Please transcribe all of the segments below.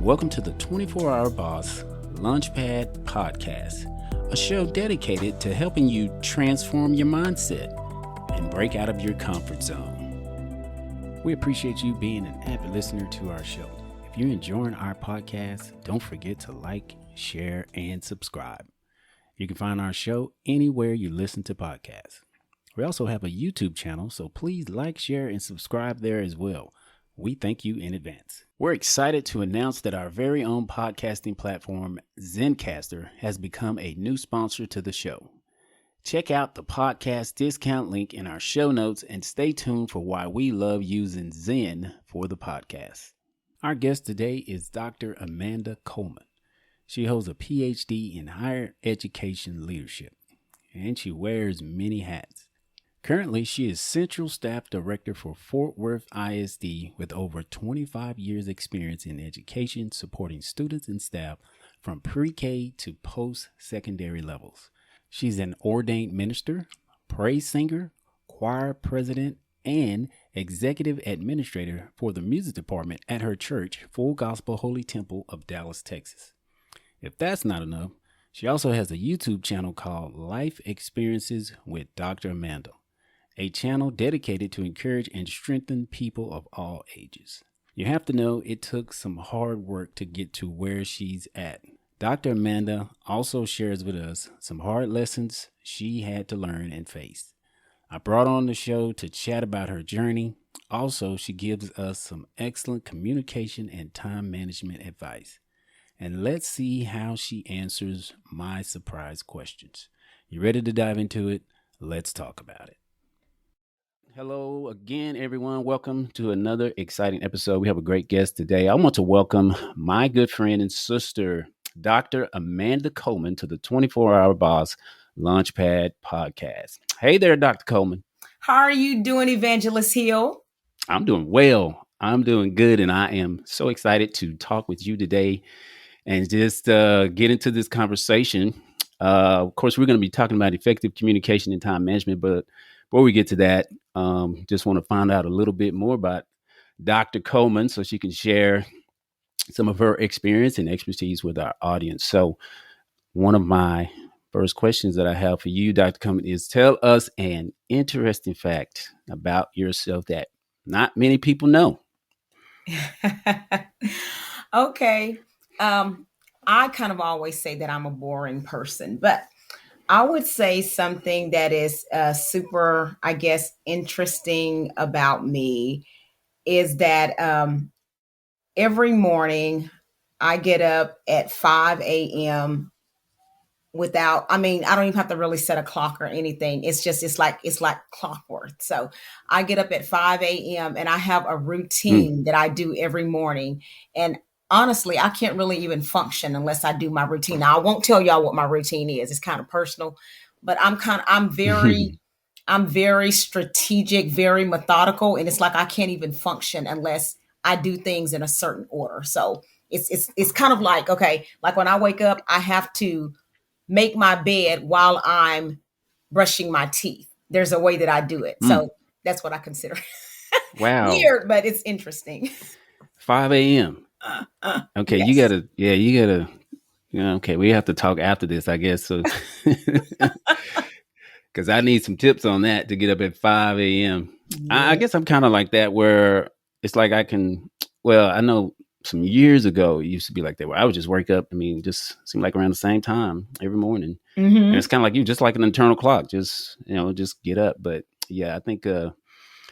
Welcome to the 24-Hour Boss Launchpad Podcast, a show dedicated to helping you transform your mindset and break out of your comfort zone. We appreciate you being an avid listener to our show. If you're enjoying our podcast, don't forget to like, share, and subscribe. You can find our show anywhere you listen to podcasts. We also have a YouTube channel, so please like, share, and subscribe there as well. We thank you in advance. We're excited to announce that our very own podcasting platform, Zencastr, has become a new sponsor to the show. Check out the podcast discount link in our show notes and stay tuned for why we love using Zen for the podcast. Our guest today is Dr. Amanda Coleman. She holds a Ph.D. in higher education leadership, and she wears many hats. Currently, she is Central Staff Director for Fort Worth ISD with over 25 years experience in education, supporting students and staff from pre-K to post-secondary levels. She's an ordained minister, praise singer, choir president, and executive administrator for the music department at her church, Full Gospel Holy Temple of Dallas, Texas. If that's not enough, she also has a YouTube channel called Life Experiences with Dr. Amanda, a channel dedicated to encourage and strengthen people of all ages. You have to know it took some hard work to get to where she's at. Dr. Amanda also shares with us some hard lessons she had to learn and face. I brought on the show to chat about her journey. Also, she gives us some excellent communication and time management advice. And let's see how she answers my surprise questions. You ready to dive into it? Let's talk about it. Hello again, everyone. Welcome to another exciting episode. We have a great guest today. I want to welcome my good friend and sister, Dr. Amanda Coleman, to the 24-Hour Boss Launchpad Podcast. Hey there, Dr. Coleman. How are you doing, Evangelist Hill? I'm doing well. I'm doing good, and I am so excited to talk with you today and just get into this conversation. Of course, we're going to be talking about effective communication and time management, but before we get to that, just want to find out a little bit more about Dr. Coleman so she can share some of her experience and expertise with our audience. So one of my first questions that I have for you, Dr. Coleman, is tell us an interesting fact about yourself that not many people know. Okay. I kind of always say that I'm a boring person, but I would say something that is super, I guess, interesting about me is that every morning I get up at 5 a.m. I don't even have to really set a clock or anything. It's like clockwork. So I get up at 5 a.m. and I have a routine that I do every morning. And honestly, I can't really even function unless I do my routine. Now, I won't tell y'all what my routine is. It's kind of personal, but I'm very strategic, very methodical. And it's like, I can't even function unless I do things in a certain order. So it's kind of like, okay, like when I wake up, I have to make my bed while I'm brushing my teeth. There's a way that I do it. So that's what I consider. Wow. Weird, but it's interesting. 5 a.m. Okay, yes. you gotta, okay, we have to talk after this, I guess. So, because I need some tips on that to get up at 5 a.m. I guess I'm kind of like that where it's like I know some years ago, it used to be like that where I would just wake up. Just seemed like around the same time every morning. Mm-hmm. And it's kind of like you, just like an internal clock, just get up. But yeah, I think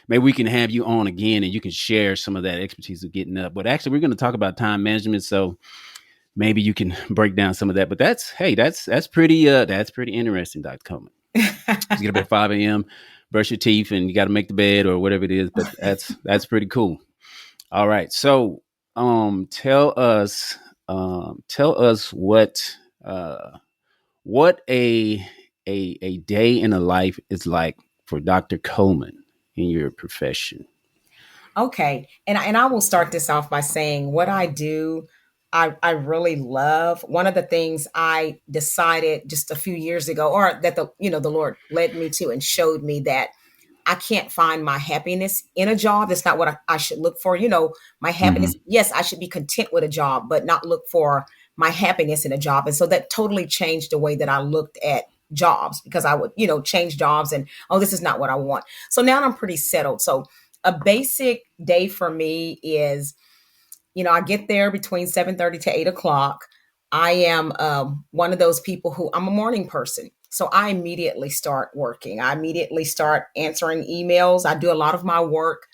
maybe we can have you on again and you can share some of that expertise of getting up. But actually, we're going to talk about time management. So maybe you can break down some of that. But that's pretty interesting, Dr. Coleman. Just get up at 5 a.m., brush your teeth, and you got to make the bed or whatever it is. But that's pretty cool. All right. So tell us what a day in a life is like for Dr. Coleman in your profession. Okay. And I will start this off by saying what I do, I really love. One of the things I decided just a few years ago, or that the Lord led me to and showed me that I can't find my happiness in a job. That's not what I should look for. My Hmm. happiness, yes, I should be content with a job, but not look for my happiness in a job. And so that totally changed the way that I looked at jobs, because I would, change jobs and, oh, this is not what I want. So now I'm pretty settled. So a basic day for me is, I get there between 7:30 to 8 o'clock. I am one of those people who I'm a morning person. So I immediately start working. I immediately start answering emails. I do a lot of my work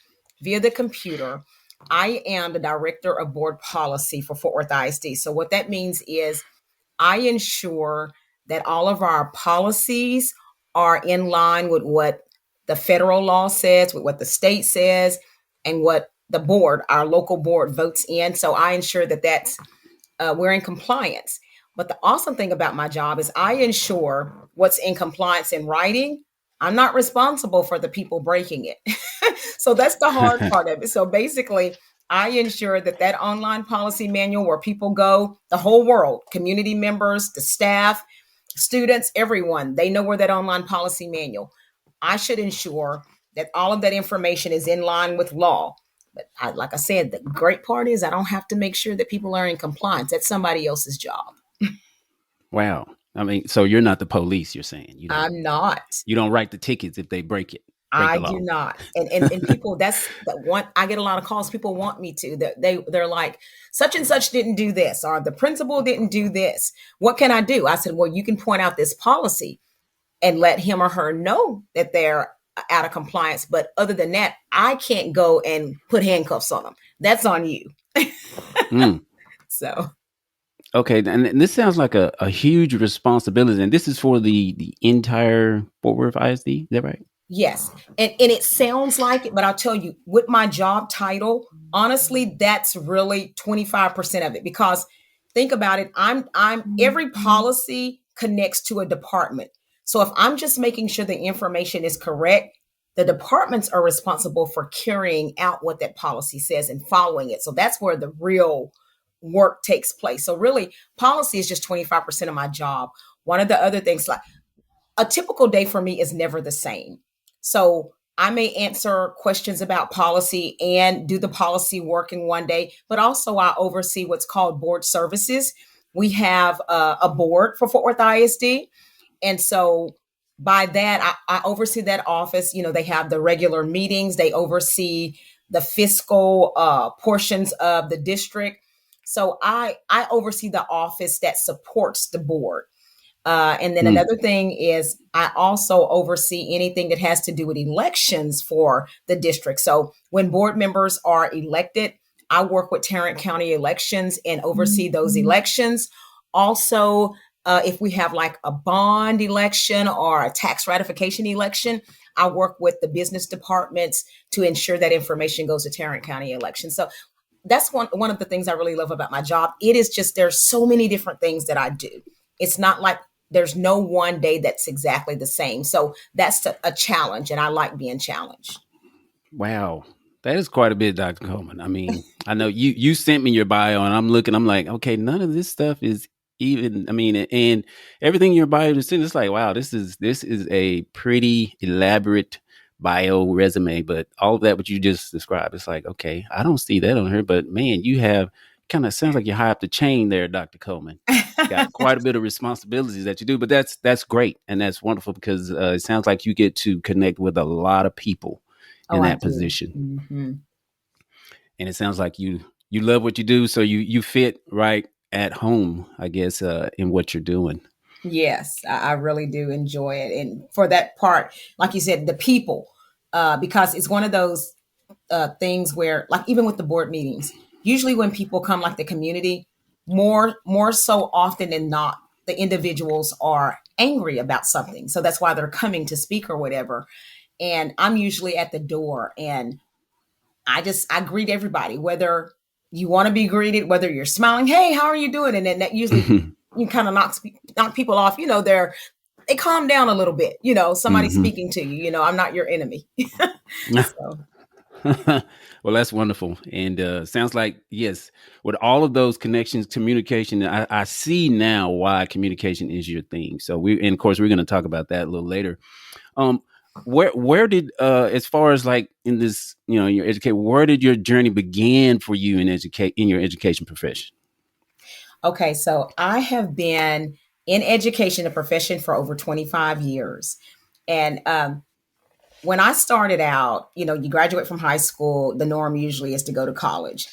via the computer. I am the director of board policy for Fort Worth ISD. So what that means is I ensure that all of our policies are in line with what the federal law says, with what the state says, and what the board, our local board, votes in. So I ensure that we're in compliance. But the awesome thing about my job is I ensure what's in compliance in writing. I'm not responsible for the people breaking it. So that's the hard part of it. So basically, I ensure that online policy manual where people go, the whole world, community members, the staff, students, everyone, they know where that online policy manual. I should ensure that all of that information is in line with law. But like I said, the great part is I don't have to make sure that people are in compliance. That's somebody else's job. Wow. I mean, so you're not the police, you're saying. I'm not. You don't write the tickets if they break I the do law. not. And people, that's that one. I get a lot of calls. People want me to. They're like, such and such didn't do this, or the principal didn't do this. What can I do? I said, well, you can point out this policy and let him or her know that they're out of compliance. But other than that, I can't go and put handcuffs on them. That's on you. Mm. So Okay, and this sounds like a huge responsibility, and this is for the entire Fort Worth ISD. Is that right? yes, and it sounds like it, but I'll tell you, with my job title, honestly, that's really 25% of it. Because think about it, I'm every policy connects to a department. So if I'm just making sure the information is correct, the departments are responsible for carrying out what that policy says and following it. So that's where the real work takes place. So really, policy is just 25% of my job. One of the other things, like a typical day for me is never the same. So I may answer questions about policy and do the policy work in one day, but also I oversee what's called board services. We have a board for Fort Worth ISD. And so by that, I oversee that office. They have the regular meetings, they oversee the fiscal portions of the district. So I oversee the office that supports the board. And then Mm. another thing is I also oversee anything that has to do with elections for the district. So when board members are elected, I work with Tarrant County elections and oversee those elections. Also, if we have like a bond election or a tax ratification election, I work with the business departments to ensure that information goes to Tarrant County elections. So that's one of the things I really love about my job. It is just there's so many different things that I do. It's not like there's no one day that's exactly the same. So that's a challenge, and I like being challenged. Wow. That is quite a bit, Dr. Coleman. I mean, I know you sent me your bio and I'm looking, I'm like, okay, none of this stuff is even, I mean, and everything in your bio is it's like, wow, this is a pretty elaborate bio resume, but all of that what you just described, it's like, okay, I don't see that on her, but man, you have kind of sounds like you're high up the chain there, Dr. Coleman. Got quite a bit of responsibilities that you do, but that's great and that's wonderful because it sounds like you get to connect with a lot of people Oh, in I that do. position. Hmm. And it sounds like you love what you do, so you fit right at home, I guess, in what you're doing. Yes, I really do enjoy it. And for that part, like you said, the people, because it's one of those things where, like, even with the board meetings, usually when people come, like the community, more so often than not, the individuals are angry about something. So that's why they're coming to speak or whatever. And I'm usually at the door, and I greet everybody, whether you want to be greeted, whether you're smiling, hey, how are you doing? And then that usually you kind of knock people off. They calm down a little bit. Somebody Hmm. speaking to you. I'm not your enemy. So Well, that's wonderful, and sounds like yes, with all of those connections, communication. I see now why communication is your thing. So and of course we're going to talk about that a little later. Um, where did as far as like in this, in your education, where did your journey begin for you in your education profession? Okay, so I have been in education, a profession for over 25 years. And when I started out, you graduate from high school, the norm usually is to go to college.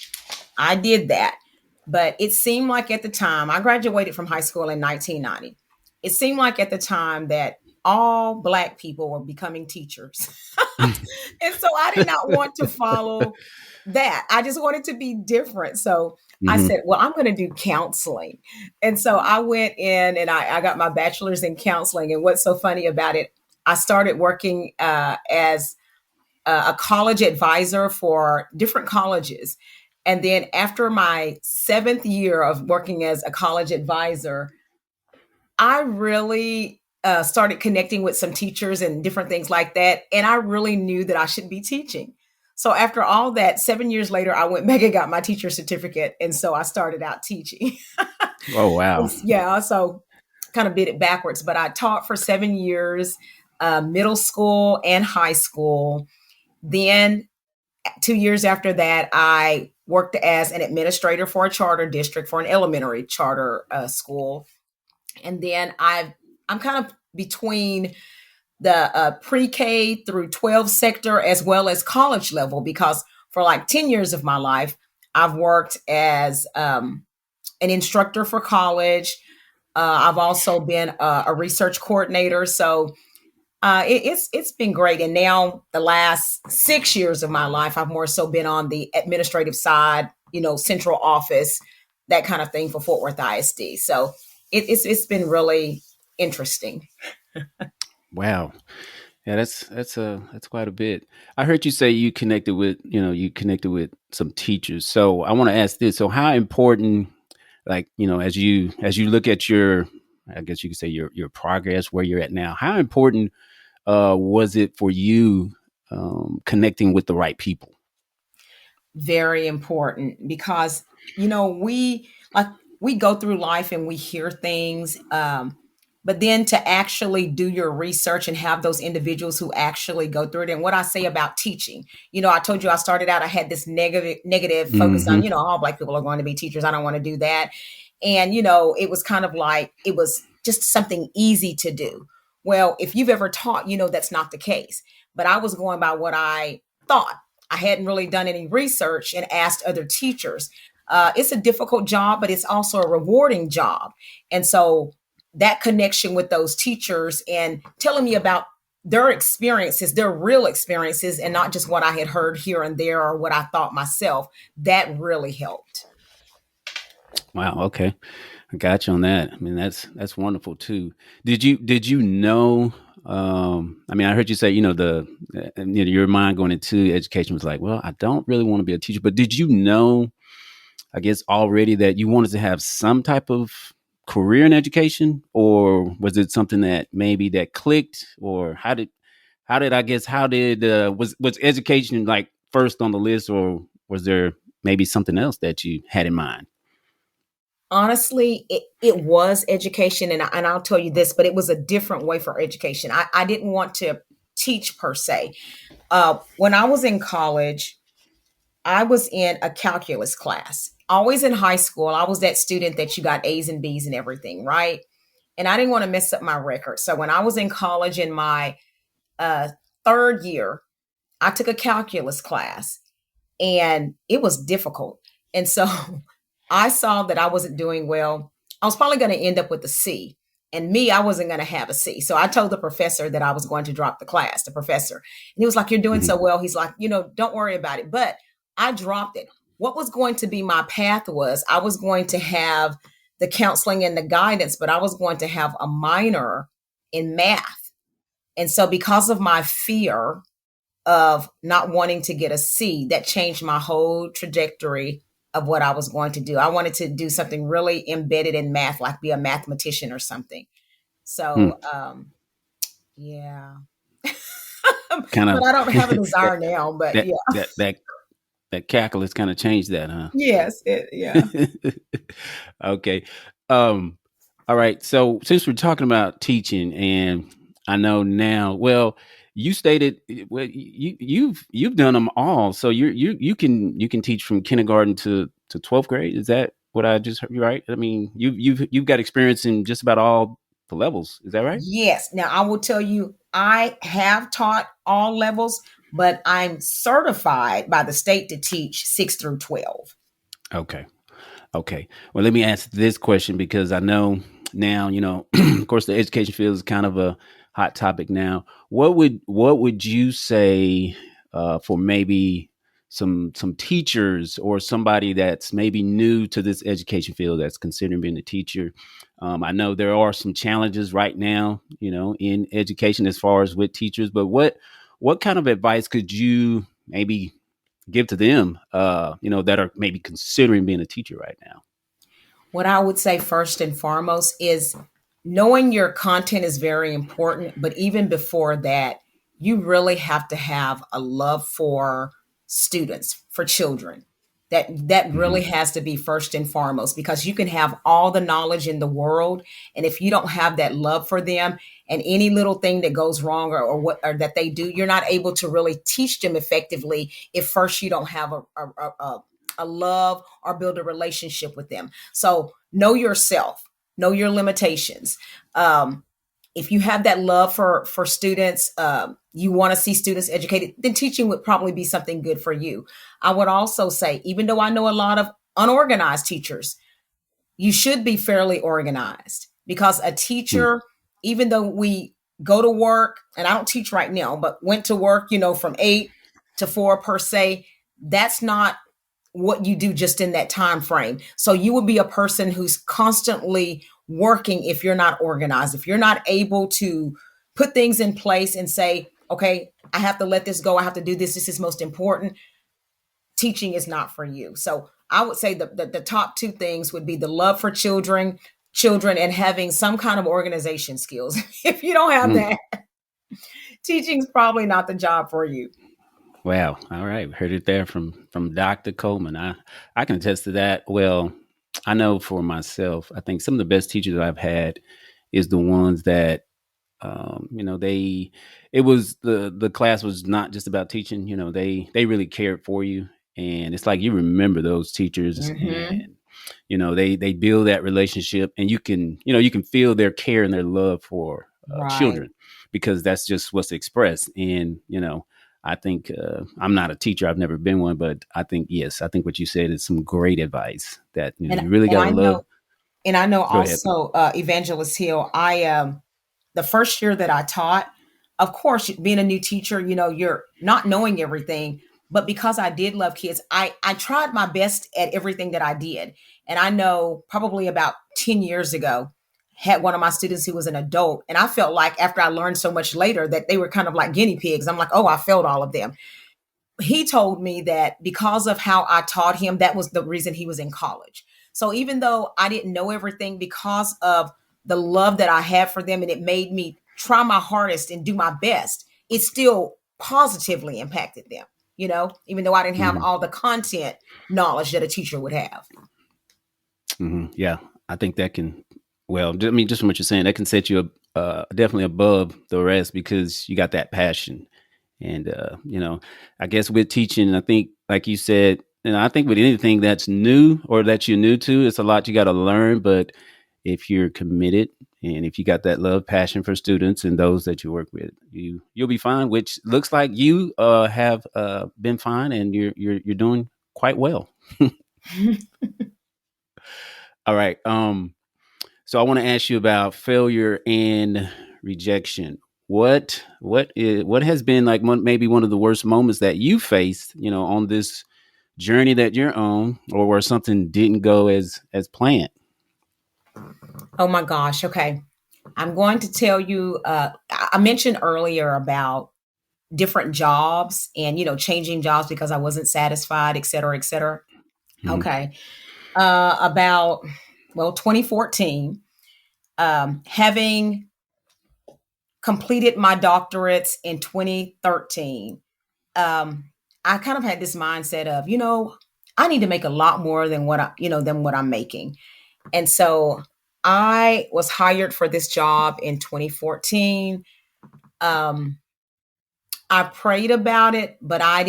I did that. But it seemed like at the time, I graduated from high school in 1990. It seemed like at the time that all Black people were becoming teachers. And so I did not want to follow that. I just wanted to be different. So I Hmm. said, well, I'm going to do counseling. And so I went in and I got my bachelor's in counseling. And what's so funny about it, I started working as a college advisor for different colleges. And then after my seventh year of working as a college advisor, I really started connecting with some teachers and different things like that. And I really knew that I should be teaching. So after all that, 7 years later, I went back and got my teacher certificate. And so I started out teaching. Oh, wow. Yeah, so kind of did it backwards. But I taught for 7 years, middle school and high school. Then 2 years after that, I worked as an administrator for a charter district for an elementary charter school. And then I'm kind of between the pre-K through 12 sector as well as college level, because for like 10 years of my life, I've worked as an instructor for college. I've also been a research coordinator. So it's been great. And now the last 6 years of my life, I've more so been on the administrative side, central office, that kind of thing for Fort Worth ISD. So it's been really interesting. Wow. Yeah, that's quite a bit. I heard you say you connected with some teachers. So I want to ask this. So how important, like, as you look at your, I guess you could say your progress where you're at now, how important was it for you connecting with the right people? Very important because we like we go through life and we hear things, but then to actually do your research and have those individuals who actually go through it. And what I say about teaching, I told you I started out, I had this negative focus on, Hmm. all Black people are going to be teachers, I don't want to do that. And it was kind of like it was just something easy to do. Well, if you've ever taught, that's not the case. But I was going by what I thought. I hadn't really done any research and asked other teachers. It's a difficult job, but it's also a rewarding job. And so that connection with those teachers and telling me about their experiences, their real experiences, and not just what I had heard here and there or what I thought myself, that really helped. Wow. Okay. I got you on that. I mean, that's wonderful too. Did you know? I mean, I heard you say, your mind going into education was like, well, I don't really want to be a teacher. But did you know, I guess, already that you wanted to have some type of career in education, or was it something that maybe that clicked, or how did was education like first on the list, or was there maybe something else that you had in mind? Honestly, it was education. And I'll tell you this, but it was a different way for education. I didn't want to teach per se. When I was in college, I was in a calculus class. Always in high school, I was that student that you got A's and B's and everything, right? And I didn't want to mess up my record. So when I was in college in my uh, third year, I took a calculus class and it was difficult. And so I saw that I wasn't doing well. I was probably going to end up with a C. And me, I wasn't going to have a C. So I told the professor that I was going to drop the class, the professor. And he was like, "You're doing Mhm. so well." He's like, "Don't worry about it." But I dropped it. What was going to be my path was I was going to have the counseling and the guidance, but I was going to have a minor in math. And so because of my fear of not wanting to get a C, that changed my whole trajectory of what I was going to do. I wanted to do something really embedded in math, like be a mathematician or something. Hmm. So, yeah. Kind But of I don't have a that desire now, but that yeah. that that that calculus kind of changed that, huh? Yes, yeah. Okay. Um, all right. So since we're talking about teaching, and I know now, well, you stated well, you've done them all, so you can teach from kindergarten to 12th grade. Is that what I just heard you right? I mean, you've got experience in just about all the levels. Is that right? Yes. Now, I will tell you, I have taught all levels, but I'm certified by the state to teach 6 through 12. Okay. Okay. Well, let me ask this question because I know now, of course, the education field is kind of a hot topic now. What would you say for maybe some teachers or somebody that's maybe new to this education field that's considering being a teacher? I know there are some challenges right now, in education as far as with teachers, but what kind of advice could you maybe give to them, that are maybe considering being a teacher right now? What I would say first and foremost is knowing your content is very important, but even before that, you really have to have a love for students, for children. That really Hmm. has to be first and foremost, because you can have all the knowledge in the world, and if you don't have that love for them, and any little thing that goes wrong, or what or that they do, you're not able to really teach them effectively if first you don't have a love or build a relationship with them. So know yourself, know your limitations. Um, if you have that love for students, you want to see students educated, then teaching would probably be something good for you. I would also say, even though I know a lot of unorganized teachers, you should be fairly organized, because a Hmm. teacher, even though we go to work, and I don't teach right now, but went to work, from 8 to 4 per se, that's not what you do just in that time frame. So you would be a person who's constantly working if you're not organized, if you're not able to put things in place and say, okay, I have to let this go, I have to do this, this is most important. Teaching is not for you. So I would say the top two things would be the love for children, and having some kind of organization skills. If you don't have Hmm. that, teaching's probably not the job for you. Wow. All right. Heard it there from Dr. Coleman. I can attest to that. Well, I know for myself, I think some of the best teachers that I've had is the ones that they it was the class was not just about teaching. They really cared for you, and it's like you remember those teachers, Hmm. and they build that relationship, and you can feel their care and their love for Right. children, because that's just what's expressed. And I think I'm not a teacher, I've never been one, but I think, yes, I think what you said is some great advice, that And you really and got to I love. know and I know Go ahead. also, Evangelist Hill, the first year that I taught, of course, being a new teacher, you're not knowing everything. But because I did love kids, I tried my best at everything that I did. And I know probably about 10 years ago, had one of my students who was an adult. And I felt like, after I learned so much later, that they were kind of like guinea pigs. I'm like, oh, I failed all of them. He told me that because of how I taught him, that was the reason he was in college. So even though I didn't know everything, because of the love that I had for them, and it made me try my hardest and do my best, it still positively impacted them, even though I didn't have Hmm. all the content knowledge that a teacher would have. Hmm. Yeah, I think that can. Well, I mean, just from what you're saying, that can set you up definitely above the rest, because you got that passion. And I guess with teaching, I think, like you said, I think with anything that's new or that you're new to, it's a lot you got to learn. But if you're committed, and if you got that love, passion for students and those that you work with, you'll be fine. Which looks like you have been fine, and you're doing quite well. All right. So I want to ask you about failure and rejection. What has been like maybe one of the worst moments that you faced, on this journey that you're on, or where something didn't go as planned? Oh my gosh. Okay. I'm going to tell you, I mentioned earlier about different jobs, and changing jobs because I wasn't satisfied, et cetera, et cetera. Hmm. Okay. About, well, 2014, having completed my doctorates in 2013, um, I kind of had this mindset of, I need to make a lot more than what I'm making. And so I was hired for this job in 2014. Um, I prayed about it, but I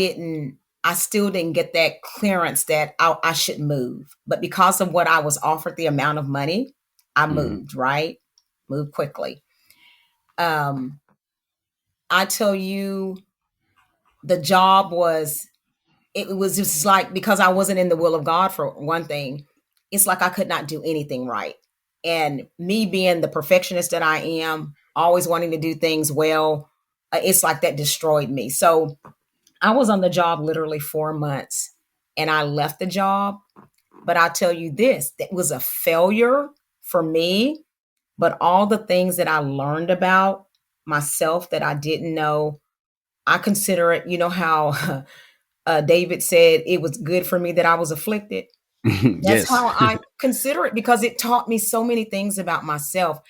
still didn't get that clearance that I should move. But because of what I was offered, the amount of money, I Mm-hmm. moved, right? Moved quickly. Um, I tell you, the job was, it was just like, because I wasn't in the will of God for one thing, it's like I could not do anything right. And me being the perfectionist that I am, always wanting to do things well, it's like that destroyed me. So I was on the job literally 4 months and I left the job. But I'll tell you this, that was a failure for me. But all the things that I learned about myself that I didn't know, I consider it, you know how David said it was good for me that I was afflicted. That's Yes. how I consider it, because it taught me so many things about myself.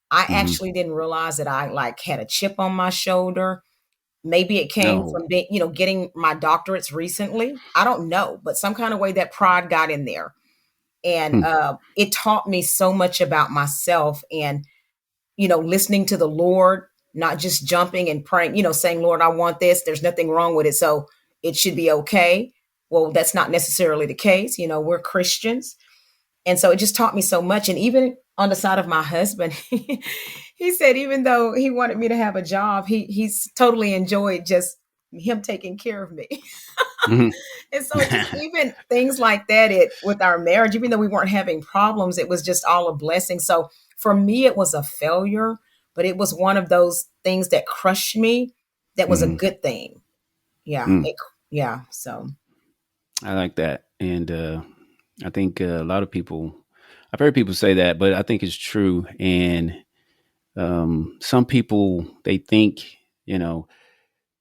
I Hmm. actually didn't realize that I like had a chip on my shoulder. Maybe it came No. from being, getting my doctorates recently. I don't know, but some kind of way that pride got in there. And Hmm. it taught me so much about myself, and, listening to the Lord, not just jumping and praying, saying, Lord, I want this. There's nothing wrong with it. So it should be okay. Well, that's not necessarily the case. We're Christians. And so it just taught me so much. And even on the side of my husband, he said, even though he wanted me to have a job, he's totally enjoyed just him taking care of me. Hmm. And so it just, even things like that, it with our marriage, even though we weren't having problems, it was just all a blessing. So for me, it was a failure, but it was one of those things that crushed me. That was a Hmm. good thing. Yeah. Mm. Yeah. So I like that, and I think a lot of people. I've heard people say that, but I think it's true. And some people, they think, you know,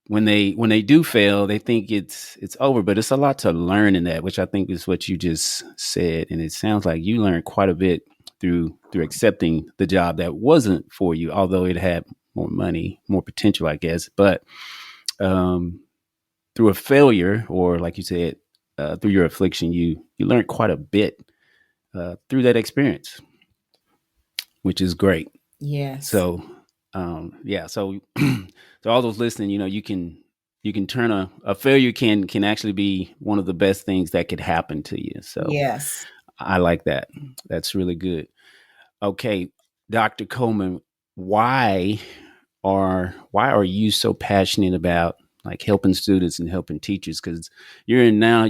when they do fail, they think it's over. But it's a lot to learn in that, which I think is what you just said. And it sounds like you learned quite a bit through accepting the job that wasn't for you, although it had more money, more potential, I guess. But um, through a failure, or like you said, through your affliction, you learned quite a bit through that experience, which is great. yes. So, yeah. So, to all those listening, you can turn a failure can actually be one of the best things that could happen to you. So, Yes. I like that. That's really good. Okay, Dr. Coleman, why why are you so passionate about like helping students and helping teachers? Because you're in a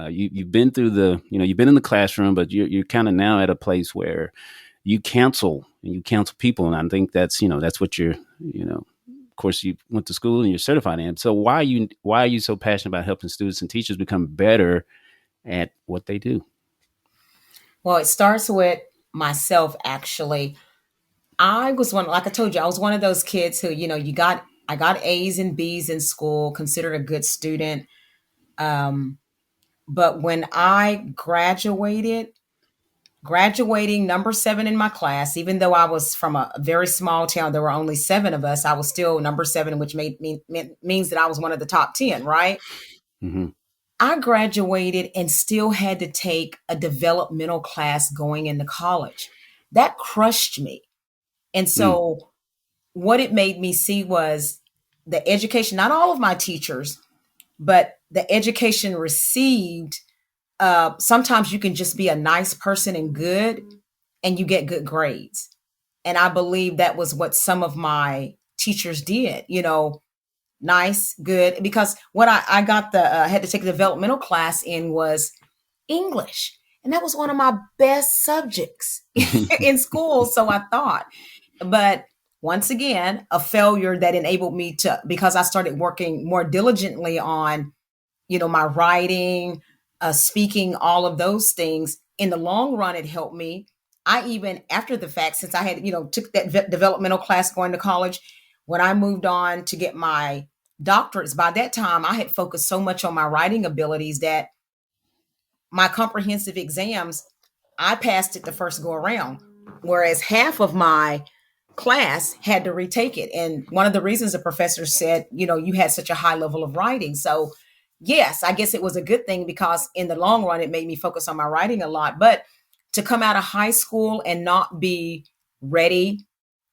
you've been through you've been in the classroom, but you're kind of now at a place where you counsel people, and I think that's what you're. Of course, you went to school and you're certified in. So why are you so passionate about helping students and teachers become better at what they do? Well, it starts with myself, actually. I was one, like I told you, I was one of those kids who, I got A's and B's in school, considered a good student. Um, but when I graduating number seven in my class, even though I was from a very small town, there were only seven of us, I was still number seven, which means that I was one of the top 10, right? Hmm. I graduated and still had to take a developmental class going into college. That crushed me. And Mm. so what it made me see was the education, not all of my teachers, but the education received. Sometimes you can just be a nice person and good, and you get good grades. And I believe that was what some of my teachers did, nice, good. Because what I got had to take a developmental class in was English. And that was one of my best subjects in school. So I thought, but once again, a failure that enabled me to, because I started working more diligently on, my writing, speaking, all of those things. In the long run, it helped me. I even, after the fact, since I had, took that developmental class going to college, when I moved on to get my doctorates, by that time, I had focused so much on my writing abilities that my comprehensive exams, I passed it the first go around, whereas half of my class had to retake it. And one of the reasons the professor said, you had such a high level of writing. So, yes, I guess it was a good thing, because in the long run, it made me focus on my writing a lot. But to come out of high school and not be ready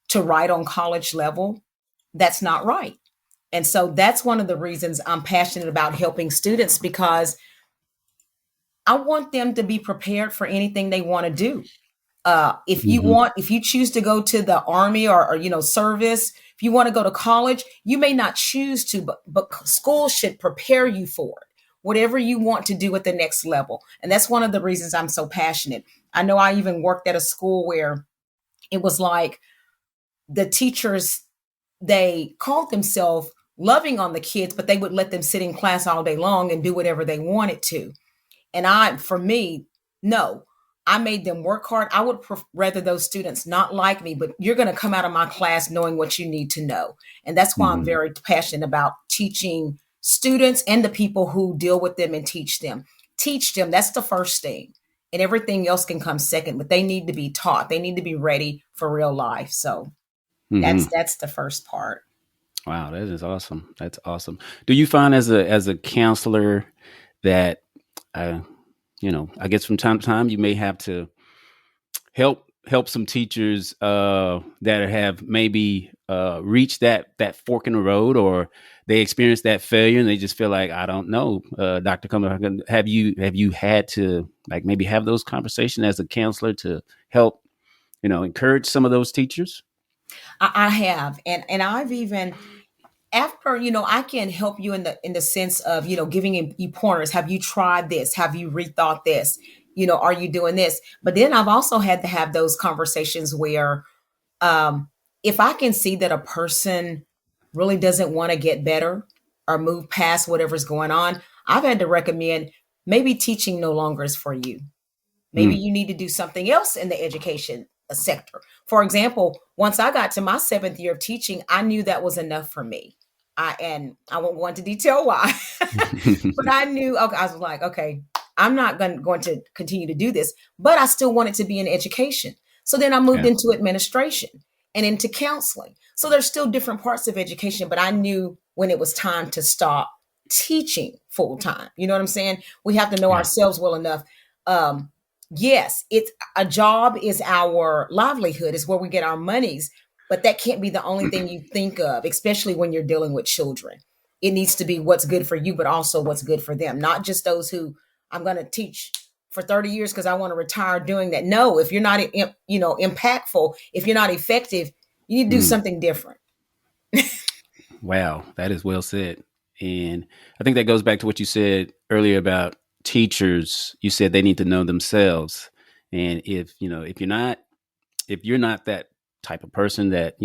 to write on college level, that's not right. And so that's one of the reasons I'm passionate about helping students, because I want them to be prepared for anything they want to do. Hmm. If you choose to go to the army, or service, if you want to go to college, you may not choose to, but school should prepare you for it. Whatever you want to do at the next level. And that's one of the reasons I'm so passionate. I know I even worked at a school where it was like the teachers, they called themselves loving on the kids, but they would let them sit in class all day long and do whatever they wanted to. And for me, no, I made them work hard. I would rather those students not like me, but you're going to come out of my class knowing what you need to know. And that's why I'm Hmm. very passionate about teaching students and the people who deal with them and teach them. Teach them. That's the first thing. And everything else can come second, but they need to be taught. They need to be ready for real life. So Hmm. that's the first part. Wow, that is awesome. That's awesome. Do you find as a counselor that, uh, I guess from time to time you may have to help some teachers that have maybe reached that fork in the road, or they experience that failure and they just feel like, I don't know, Dr. Coleman, have you had to like maybe have those conversations as a counselor to help encourage some of those teachers? I have, and I've even, after, I can help you in the sense of, giving you pointers. Have you tried this? Have you rethought this? Are you doing this? But then I've also had to have those conversations where, um if I can see that a person really doesn't want to get better or move past whatever's going on, I've had to recommend, maybe teaching no longer is for you. Maybe Mm, you need to do something else in the education sector. For example, once I got to my seventh year of teaching, I knew that was enough for me. I won't go into detail why, but I knew, okay, I was like, okay, I'm not going to continue to do this, but I still wanted to be in education. So then I moved yeah. into administration and into counseling. So there's still different parts of education, but I knew when it was time to stop teaching full time. You know what I'm saying? We have to know Yeah. ourselves well enough. Um, yes, it's a job is our livelihood, is where we get our monies, but that can't be the only thing you think of, especially when you're dealing with children. It needs to be what's good for you, but also what's good for them, not just those who, I'm going to teach for 30 years because I want to retire doing that. No, if you're not, impactful, if you're not effective, you need to do Mm. something different. Wow, that is well said. And I think that goes back to what you said earlier about teachers. You said they need to know themselves. And if you're not that type of person that,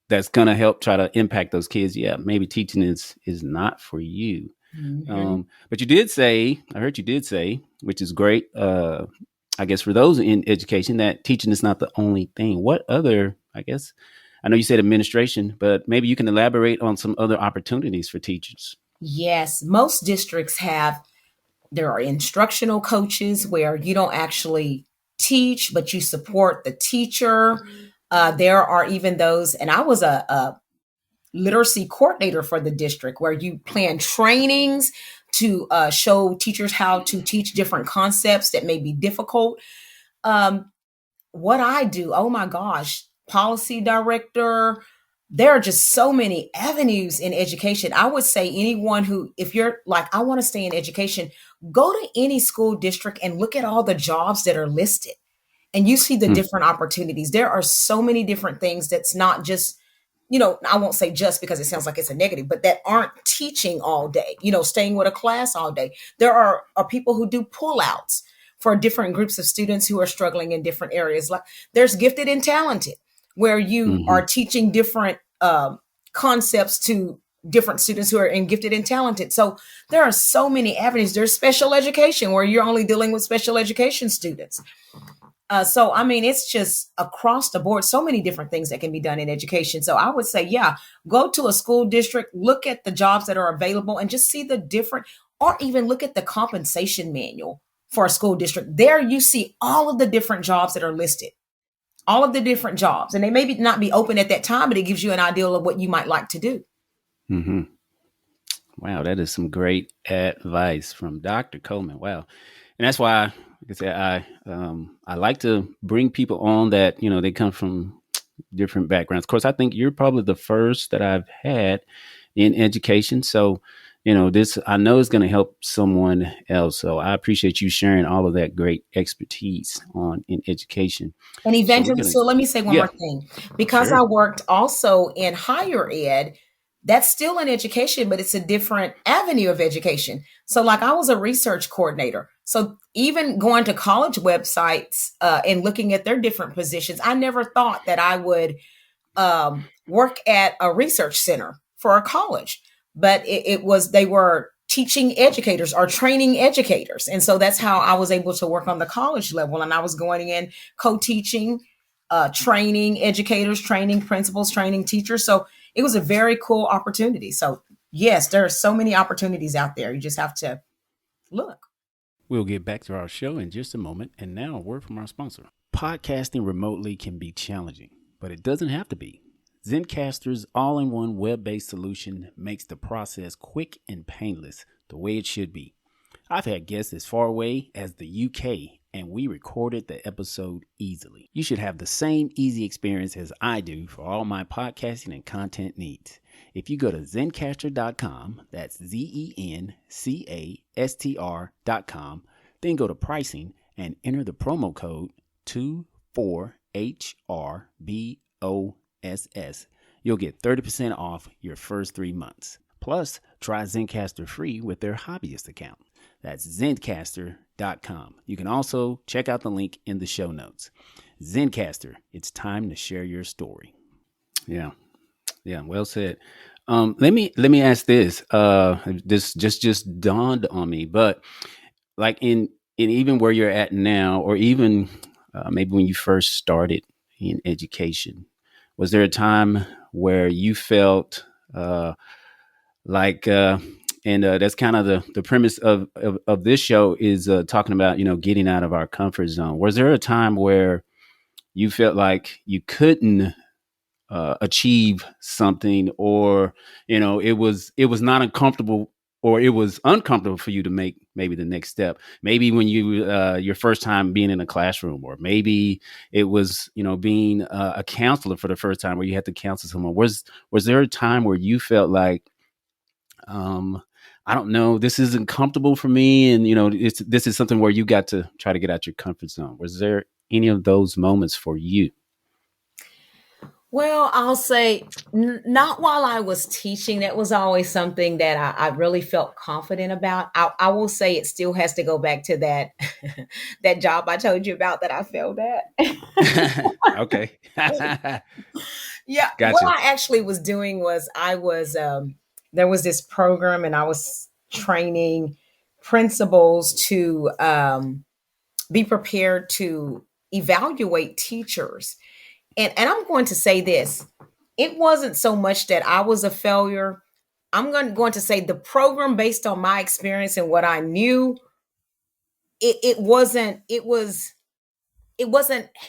that's going to help try to impact those kids, yeah, maybe teaching is not for you. Mhm. But I heard you did say, which is great. I guess for those in education, that teaching is not the only thing. What other, I guess, I know you said administration, but maybe you can elaborate on some other opportunities for teachers. Yes, most districts have, there are instructional coaches where you don't actually teach, but you support the teacher. There are even those, and I was a literacy coordinator for the district, where you plan trainings to show teachers how to teach different concepts that may be difficult. Um, what I do, oh my gosh, policy director. There are just so many avenues in education. I would say anyone who, if you're like, I want to stay in education, go to any school district and look at all the jobs that are listed, and you see the Hmm. different opportunities. There are so many different things that's not just, I won't say just because it sounds like it's a negative, but that aren't teaching all day, staying with a class all day. There are people who do pullouts for different groups of students who are struggling in different areas. Like there's gifted and talented, where you Hmm. are teaching different concepts to different students who are in gifted and talented. So there are so many avenues. There's special education, where you're only dealing with special education students. So, I mean, it's just across the board, so many different things that can be done in education. So, I would say, yeah, go to a school district, look at the jobs that are available, and just see the different, or even look at the compensation manual for a school district. There, you see all of the different jobs that are listed, all of the different jobs, and they maybe not be open at that time, but it gives you an idea of what you might like to do. Hmm. Wow, that is some great advice from Dr. Coleman. Wow. And that's why, like I said, I like to bring people on that, they come from different backgrounds. Of course, I think you're probably the first that I've had in education. So, this I know is going to help someone else. So I appreciate you sharing all of that great expertise on in education. And So we're eventually, gonna, so let me say one yeah, more thing. Because I sure. worked also in higher ed, that's still in education, but it's a different avenue of education. So, like, I was a research coordinator. So, even going to college websites and looking at their different positions, I never thought that I would work at a research center for a college, but it was they were teaching educators or training educators, and so that's how I was able to work on the college level. And I was going in co-teaching, training educators, training principals, training teachers. So it was a very cool opportunity. So yes, there are so many opportunities out there. You just have to look. We'll get back to our show in just a moment. And now, a word from our sponsor. Podcasting remotely can be challenging, but it doesn't have to be. Zencastr's all in one web based solution makes the process quick and painless, the way it should be. I've had guests as far away as the UK, and we recorded the episode easily. You should have the same easy experience as I do for all my podcasting and content needs. If you go to Zencastr.com, that's Zencastr.com, then go to pricing and enter the promo code 24HRBOSS, you'll get 30% off your first 3 months. Plus, try Zencastr free with their hobbyist account. That's Zencastr.com. You can also check out the link in the show notes. Zencastr, it's time to share your story. Yeah, well said. Let me ask this. This just dawned on me, but like in even where you're at now, or even maybe when you first started in education, was there a time where you felt like and that's kind of the premise of this show is talking about getting out of our comfort zone. Was there a time where you felt like you couldn't achieve something, or it was not uncomfortable, or it was uncomfortable for you to make maybe the next step, maybe when you your first time being in a classroom, or maybe it was being a counselor for the first time where you had to counsel someone? Was there a time where you felt like um I don't know, this isn't comfortable for me, and this is something where you got to try to get out your comfort zone? Was there any of those moments for you? Well, I'll say not while I was teaching. That was always something that I really felt confident about. I will say it still has to go back to that that job I told you about that I failed at. Okay. Yeah, what Gotcha. I actually was doing was I was there was this program, and I was training principals to be prepared to evaluate teachers. And I'm going to say this, it wasn't so much that I was a failure. I'm going to say the program, based on my experience and what I knew, it wasn't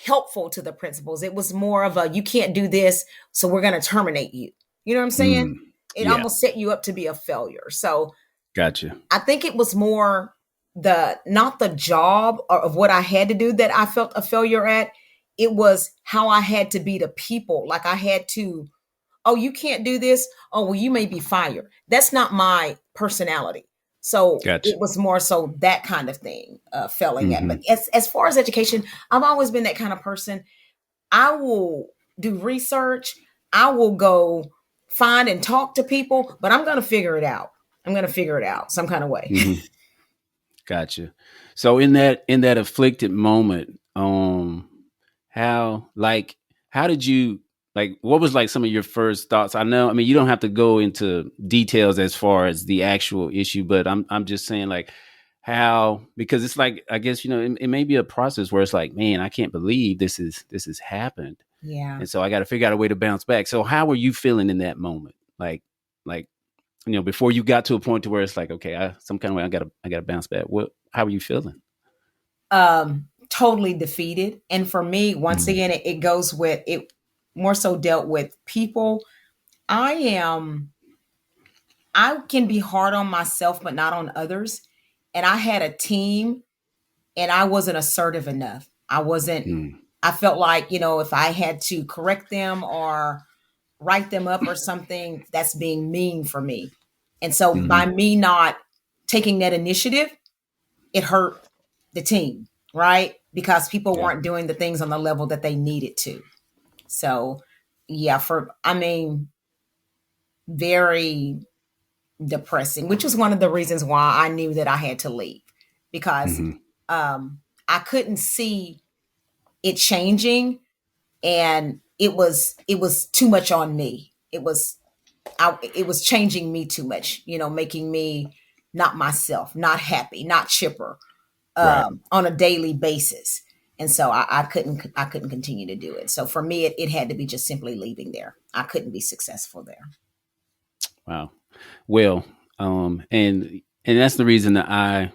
helpful to the principals. It was more of a, you can't do this, so we're going to terminate you. You know what I'm saying? Mm, It yeah. almost set you up to be a failure. So Gotcha. I think it was more the not the job or of what I had to do that I felt a failure at. It was how I had to be to people. Like, I had to, oh, you can't do this. Oh, well, you may be fired. That's not my personality. So Gotcha. it was more so that kind of thing, failing at. But Hmm. as far as education, I've always been that kind of person. I will do research. I will go find and talk to people, but I'm going to figure it out. I'm going to figure it out some kind of way. Hmm. Gotcha. So in that afflicted moment, how like how did you, like, what was like some of your first thoughts? I know, I mean, you don't have to go into details as far as the actual issue, but I'm just saying, like, how, because it's like, I guess, it may be a process where it's like, man, I can't believe this has happened. Yeah. And so I got to figure out a way to bounce back. So how were you feeling in that moment? Like, before you got to a point to where it's like, okay, some kind of way I gotta bounce back. How were you feeling? Totally defeated. And for me, once Mm, again, it goes with it, more so dealt with people. I am, I can be hard on myself, but not on others. And I had a team, and I wasn't assertive enough. I wasn't, mm, I felt like, if I had to correct them or write them up or something that's being mean for me. And so by Hmm. me not taking that initiative, it hurt the team, right? Because people Yeah. weren't doing the things on the level that they needed to. So, yeah, I mean, very depressing, which was one of the reasons why I knew that I had to leave because Hmm. I couldn't see it changing, and it was too much on me. It was changing me too much, making me not myself, not happy, not chipper Right. on a daily basis. And so I couldn't continue to do it. So for me, it had to be just simply leaving there. I couldn't be successful there. Wow. Well, and that's the reason that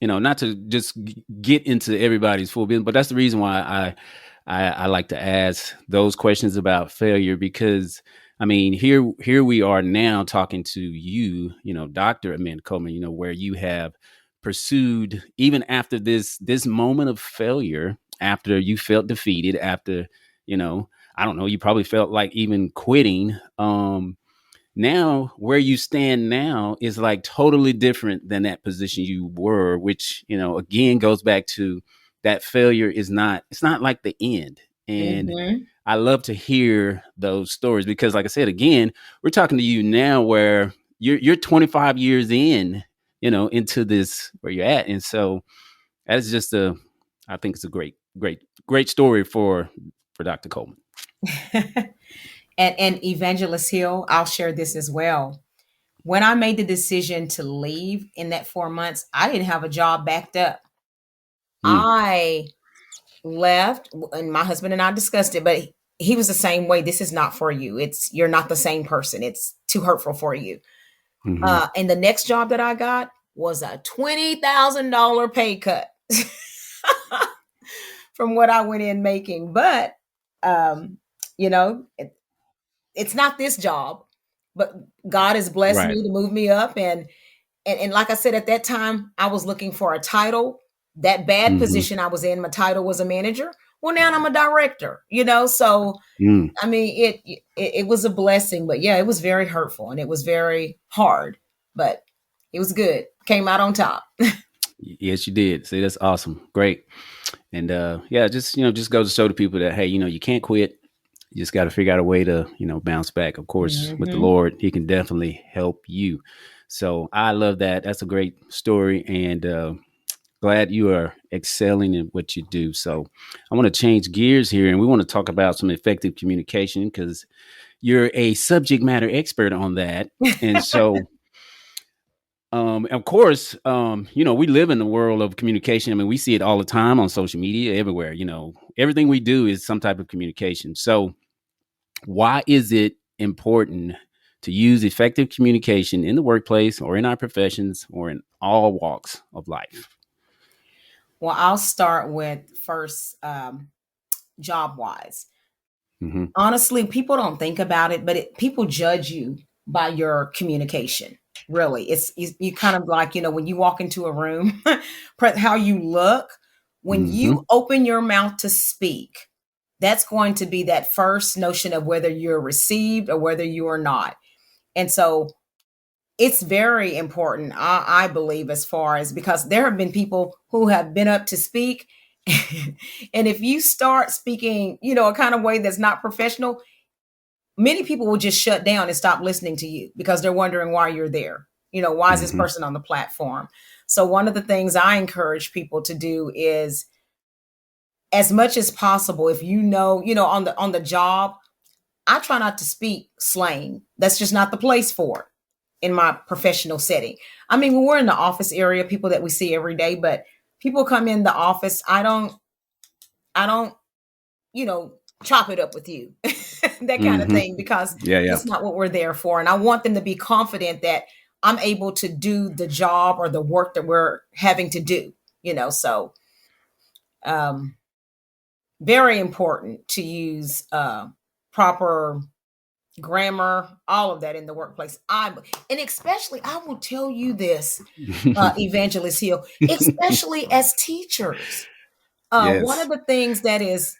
not to just get into everybody's full business, but that's the reason why I like to ask those questions about failure, because I mean, here we are now talking to you, Dr. Amanda Coleman, where you have pursued even after this moment of failure, after you felt defeated, after, I don't know, you probably felt like even quitting. Now where you stand now is like totally different than that position you were, which again goes back to that failure is not, it's not like the end. And Hmm. I love to hear those stories because, like I said, again, we're talking to you now where you're 25 years in, into this where you're at. And so that's just I think it's a great story for Dr. Coleman. And Evangelist Hill, I'll share this as well. When I made the decision to leave in that 4 months, I didn't have a job backed up. Mm, I left, and my husband and I discussed it, but he was the same way. This is not for you. You're not the same person. It's too hurtful for you. hmm. And the next job that I got was a $20,000 pay cut from what I went in making. But um, you know, it, it's not this job, but God has blessed Right. me to move me up, and like I said, at that time, I was looking for a title. That bad Hmm. position I was in, my title was a manager. Well, now I'm a director, So Mm. I mean, it was a blessing, but yeah, it was very hurtful and it was very hard, but it was good. Came out on top. Yes, you did. See, that's awesome. Great. And yeah, just goes to show the people that, hey, you can't quit. You just got to figure out a way to, bounce back. Of course, with the Hmm. Lord, He can definitely help you. So I love that. That's a great story, and glad you are excelling in what you do. So I want to change gears here, and we want to talk about some effective communication because you're a subject matter expert on that. And so, of course, we live in the world of communication. I mean, we see it all the time on social media, everywhere. Everything we do is some type of communication. So, why is it important to use effective communication in the workplace or in our professions or in all walks of life? Well, I'll start with first, job wise. Hmm. Honestly, people don't think about it, but people judge you by your communication. Really, it's you kind of like when you walk into a room, how you look when Hmm. you open your mouth to speak. That's going to be that first notion of whether you're received or whether you are not. And so it's very important, I believe, as far as because there have been people who have been up to speak. And if you start speaking, a kind of way that's not professional, many people will just shut down and stop listening to you because they're wondering why you're there. Why is this Hmm. person on the platform? So, one of the things I encourage people to do is, as much as possible, if on the job, I try not to speak slang. That's just not the place for it in my professional setting. I mean, when we're in the office area, people that we see every day, but people come in the office, I don't, you know, chop it up with you, that kind of Hmm. thing, because Yeah, yeah. that's not what we're there for. And I want them to be confident that I'm able to do the job or the work that we're having to do. So um, very important to use proper grammar, all of that in the workplace. And especially, I will tell you this, Evangelist Hill, especially as teachers. One Yes. of the things that is,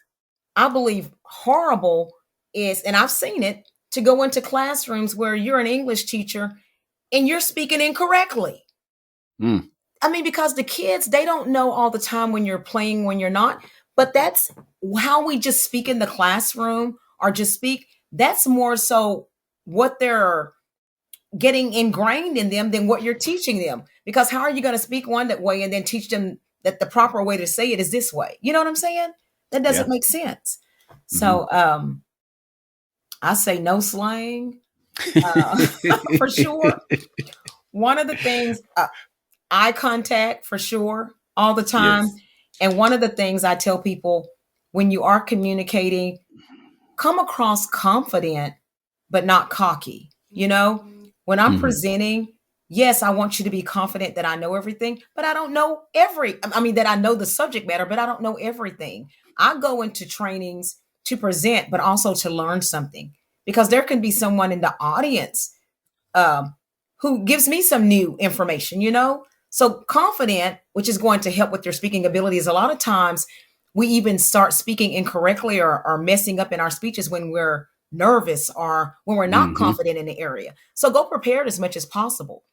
I believe, horrible is, and I've seen it, to go into classrooms where you're an English teacher and you're speaking incorrectly. Mm. I mean, because the kids, they don't know all the time when you're playing, when you're not. But that's how we just speak in the classroom or just speak. That's more so what they're getting ingrained in them than what you're teaching them. Because how are you going to speak one that way and then teach them that the proper way to say it is this way? You know what I'm saying? That doesn't make sense. So I say no slang for sure. One of the things, eye contact for sure, all the time. Yes. And one of the things I tell people, when you are communicating, come across confident, but not cocky. You know, when I'm presenting, yes, I want you to be confident that I know everything, but I don't know that I know the subject matter, but I don't know everything. I go into trainings to present, but also to learn something, because there can be someone in the audience who gives me some new information, you know? So confident, which is going to help with your speaking abilities. A lot of times we even start speaking incorrectly or messing up in our speeches when we're nervous or when we're not confident in the area. So go prepared as much as possible.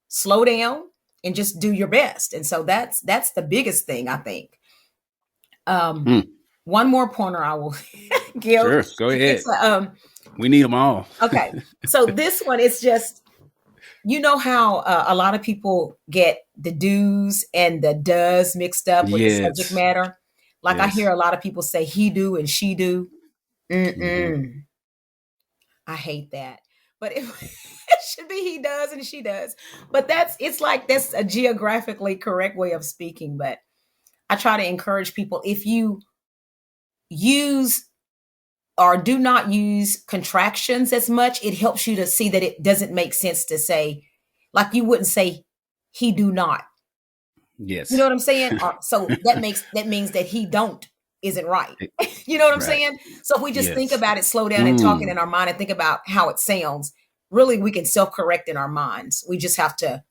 Slow down and just do your best. And so that's the biggest thing, I think. One more pointer I will give. Sure, go ahead. It's we need them all. Okay. So this one is just, you know how a lot of people get the do's and the does mixed up with the subject matter? Like I hear a lot of people say he do and she do. I hate that. But it should be he does and she does. But that's a geographically correct way of speaking. But I try to encourage people, if you use or do not use contractions as much, it helps you to see that it doesn't make sense to say, like you wouldn't say he do not. Yes. You know what I'm saying? So that means that he don't isn't right. You know what I'm saying? So if we just think about it, slow down and talking in our mind and think about how it sounds, really we can self-correct in our minds. We just have to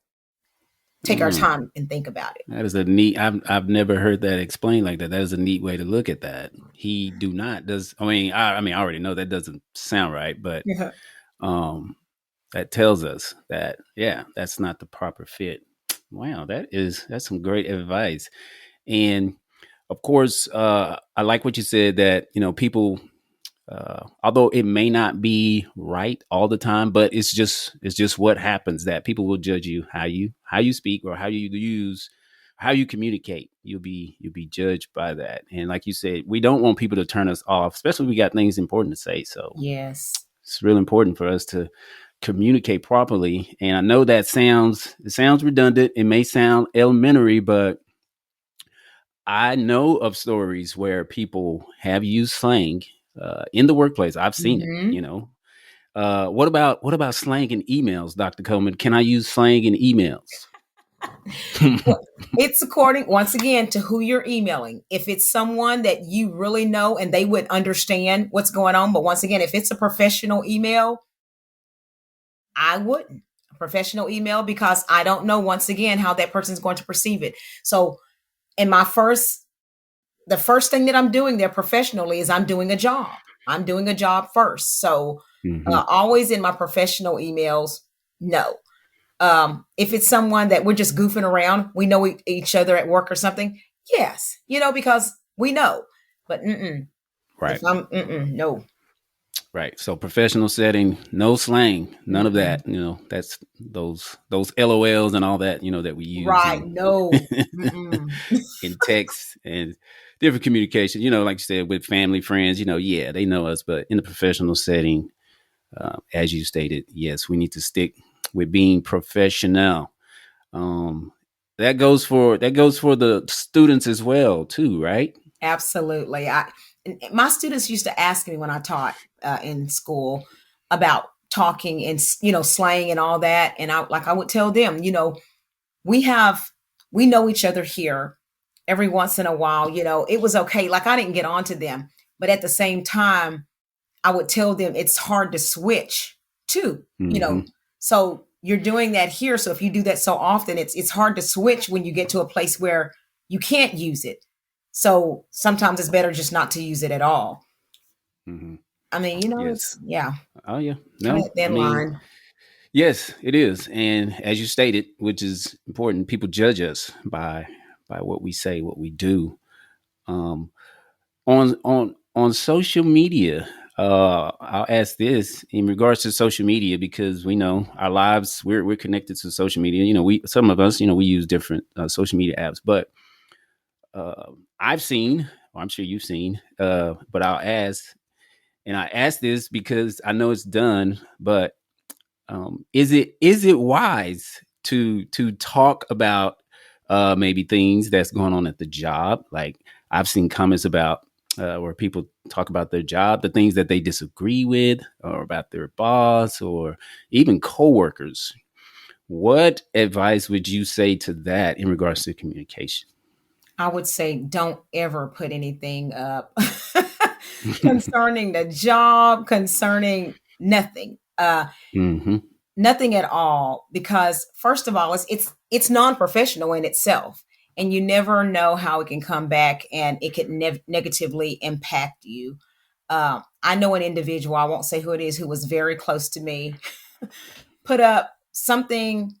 take our time and think about it. That is a neat, I've never heard that explained like that. That is a neat way to look at that. He do not does. I already know that doesn't sound right, but that tells us that, that's not the proper fit. Wow. That's some great advice. And of course, I like what you said that, people, although it may not be right all the time, but it's just what happens, that people will judge you, how you speak or how you communicate. You'll be judged by that. And like you said, we don't want people to turn us off, especially if we got things important to say. So yes, it's really important for us to communicate properly. And I know that sounds redundant. It may sound elementary, but I know of stories where people have used slang in the workplace. I've seen it, What about slang in emails, Dr. Coleman? Can I use slang in emails? Well, it's according, once again, to who you're emailing. If it's someone that you really know and they would understand what's going on. But once again, if it's a professional email, I wouldn't. A professional email, because I don't know, once again, how that person's going to perceive it. So in the first thing that I'm doing there professionally is I'm doing a job. I'm doing a job first. So always in my professional emails, no. If it's someone that we're just goofing around, we know each other at work or something, yes, because we know. But right. If I'm no. Right. So professional setting, no slang, none of that. That's those LOLs and all that, that we use. Right. No. In text and different communication, like you said, with family, friends, they know us. But in the professional setting, as you stated, yes, we need to stick with being professional. That goes for the students as well, too, right? Absolutely. My students used to ask me when I taught in school about talking and slang and all that, and I would tell them, we know each other here. Every once in a while, it was okay. Like I didn't get on to them, but at the same time, I would tell them it's hard to switch too. So you're doing that here. So if you do that so often, it's hard to switch when you get to a place where you can't use it. So sometimes it's better just not to use it at all. I mean, Yes. it's, yeah, Oh yeah. kind No, of I thin mean, line. yes, it is. And as you stated, which is important, people judge us by what we say, what we do. Um, on social media, I'll ask this in regards to social media because we know our lives we're connected to social media. We some of us we use different social media apps, but I've seen, or I'm sure you've seen, but I'll ask, and I ask this because I know it's done, but is it wise to talk about maybe things that's going on at the job? Like I've seen comments about where people talk about their job, the things that they disagree with, or about their boss, or even coworkers. What advice would you say to that in regards to communication? I would say don't ever put anything up concerning the job, concerning nothing. Hmm. Nothing at all, because first of all, it's non-professional in itself, and you never know how it can come back and it could negatively impact you. I know an individual, I won't say who it is, who was very close to me, put up something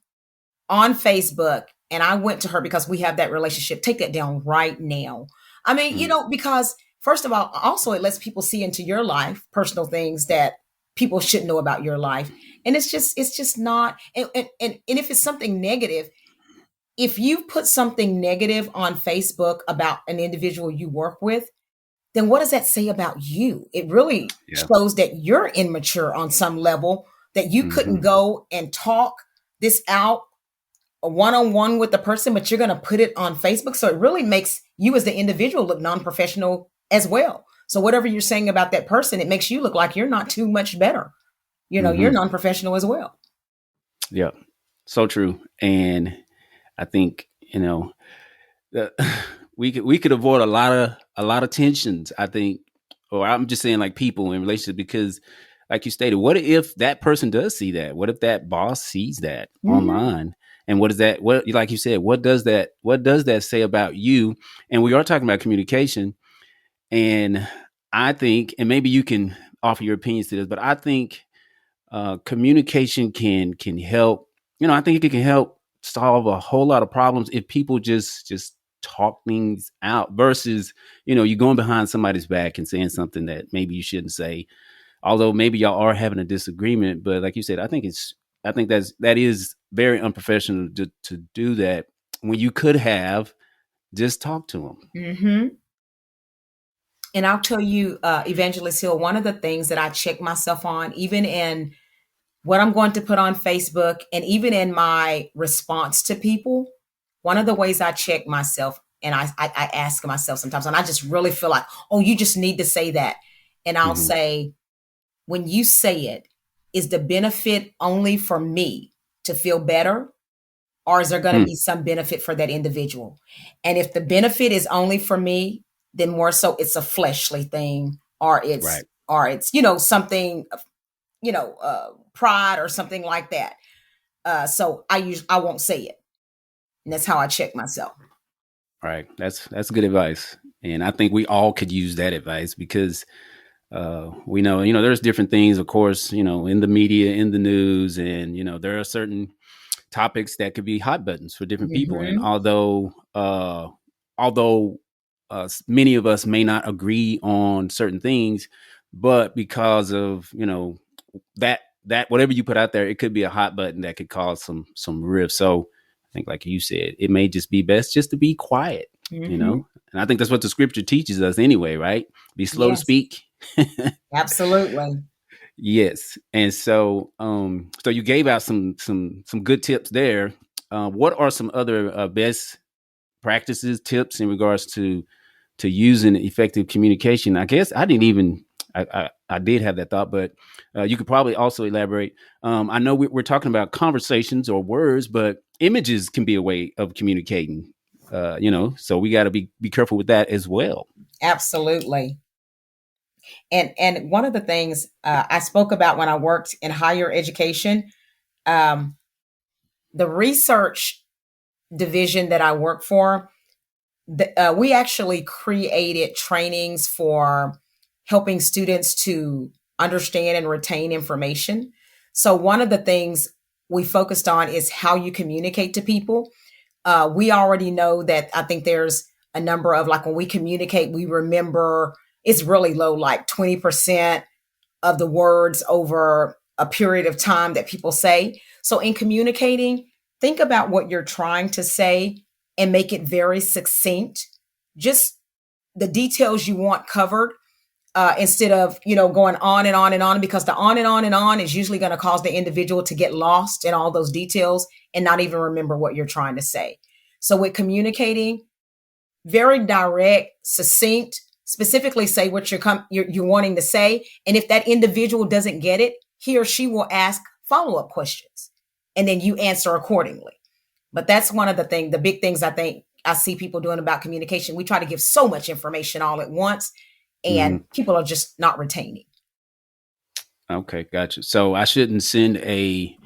on Facebook, and I went to her because we have that relationship. Take that down right now. I mean, because first of all, also it lets people see into your life, personal things that people should know about your life. And it's just not, and if it's something negative, if you put something negative on Facebook about an individual you work with, then what does that say about you? It really Yeah. shows that you're immature on some level, that you couldn't Hmm. go and talk this out a one-on-one with the person, but you're going to put it on Facebook. So it really makes you as the individual look non-professional as well. So whatever you're saying about that person, it makes you look like you're not too much better. You're Hmm. non-professional as well. Yeah. So true. And I think the, we could avoid a lot of tensions. I think, or I'm just saying like people in relationships because, like you stated, what if that person does see that? What if that boss sees that Hmm. online? And what is that? What like you said? What does that say about you? And we are talking about communication. And I think, and maybe you can offer your opinions to this, but I think communication can help. I think it can help solve a whole lot of problems if people just talk things out versus you going behind somebody's back and saying something that maybe you shouldn't say. Although maybe y'all are having a disagreement, but like you said, I think that is very unprofessional to do that when you could have just talked to them. Hmm. And I'll tell you, Evangelist Hill, one of the things that I check myself on, even in what I'm going to put on Facebook and even in my response to people, one of the ways I check myself, and I ask myself sometimes, and I just really feel like, oh, you just need to say that. And I'll Hmm. say, when you say it, is the benefit only for me to feel better? Or is there going to Hmm. be some benefit for that individual? And if the benefit is only for me, then more so it's a fleshly thing, or Right. it's something, pride or something like that. So I won't say it, and that's how I check myself. Right. That's good advice, and I think we all could use that advice because we know there's different things, of course, in the media, in the news, and there are certain topics that could be hot buttons for different people. And Hmm. although many of us may not agree on certain things, but because of that whatever you put out there, it could be a hot button that could cause some rifts. So I think, like you said, it may just be best just to be quiet, you Hmm. know. And I think that's what the scripture teaches us anyway, right? Be slow to Yes, speak. absolutely. Yes. And so you gave out some good tips there. What are some other best practices, tips in regards to using effective communication? I guess I didn't even I did have that thought, but you could probably also elaborate. I know we're talking about conversations or words, but images can be a way of communicating. So we got to be careful with that as well. Absolutely. And one of the things I spoke about when I worked in higher education, um, the research division that I work for, we actually created trainings for helping students to understand and retain information. So one of the things we focused on is how you communicate to people. We already know that I think there's a number of like when we communicate, we remember it's really low, like 20% of the words over a period of time that people say. So in communicating, think about what you're trying to say and make it very succinct. Just the details you want covered, instead of going on and on and on, because the on and on and on is usually going to cause the individual to get lost in all those details and not even remember what you're trying to say. So with communicating, very direct, succinct, specifically say what you're wanting to say. And if that individual doesn't get it, he or she will ask follow-up questions and then you answer accordingly. But that's one of the big things I think I see people doing about communication. We try to give so much information all at once and people are just not retaining. Okay, gotcha. So I shouldn't send a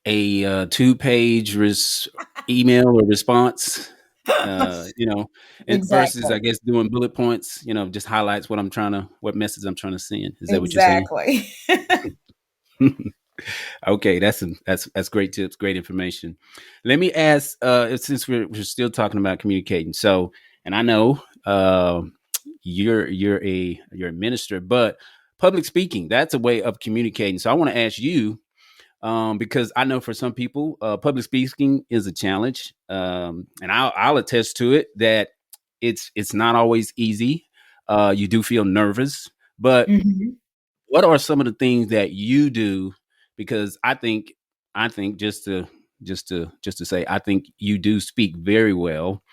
2-page email or response, and versus, I Exactly. guess, doing bullet points, just highlights what message I'm trying to send. Is that what you're saying? Exactly. Okay, that's great tips, great information. Let me ask, since we're still talking about communicating. So, and I know you're a minister, but public speaking, that's a way of communicating. So I want to ask you, because I know for some people, public speaking is a challenge, and I'll attest to it that it's not always easy. You do feel nervous, but Mhm. what are some of the things that you do? Because I think just to say, I think you do speak very well.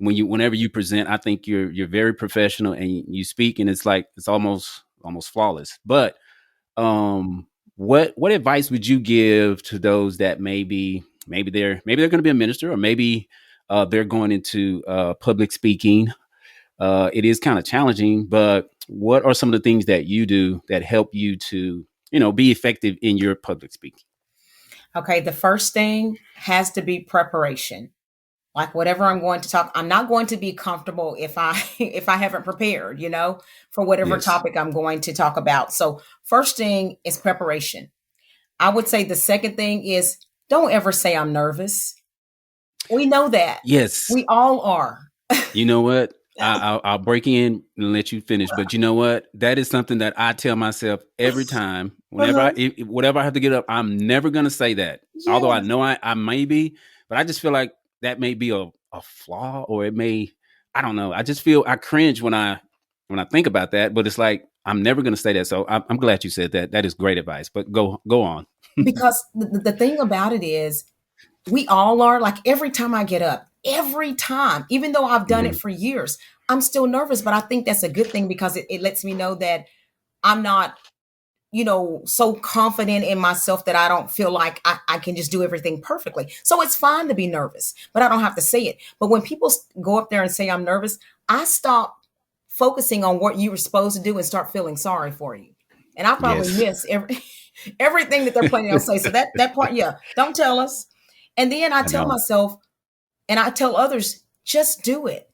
Whenever you present, I think you're very professional and you speak, and it's almost flawless. But um, what advice would you give to those that maybe they're going to be a minister, or maybe they're going into public speaking? It is kind of challenging, but what are some of the things that you do that help you to, be effective in your public speaking? Okay, the first thing has to be preparation. Like whatever I'm going to talk, I'm not going to be comfortable if I if I haven't prepared, for whatever Yes. topic I'm going to talk about. So, first thing is preparation. I would say the second thing is don't ever say I'm nervous. We know that. Yes. We all are. You know what? I'll break in and let you finish. But you know what? That is something that I tell myself every time. Uh-huh. Whatever I have to get up, I'm never going to say that. Although I Yes. know I may be, but I just feel like that may be a flaw, or it may, I don't know. I just feel I cringe when I think about that. But it's like I'm never going to say that. So I'm glad you said that. That is great advice. But go on. Because the thing about it is, we all are. Like every time I get up, every time, even though I've done it Mhm. for years, I'm still nervous. But I think that's a good thing because it lets me know that I'm not, so confident in myself that I don't feel like I can just do everything perfectly. So it's fine to be nervous, but I don't have to say it. But when people go up there and say I'm nervous, I stop focusing on what you were supposed to do and start feeling sorry for you. And I probably Yes. miss everything that they're planning on saying. So that part, yeah, don't tell us. And then I I tell know. myself and I tell others, just do it.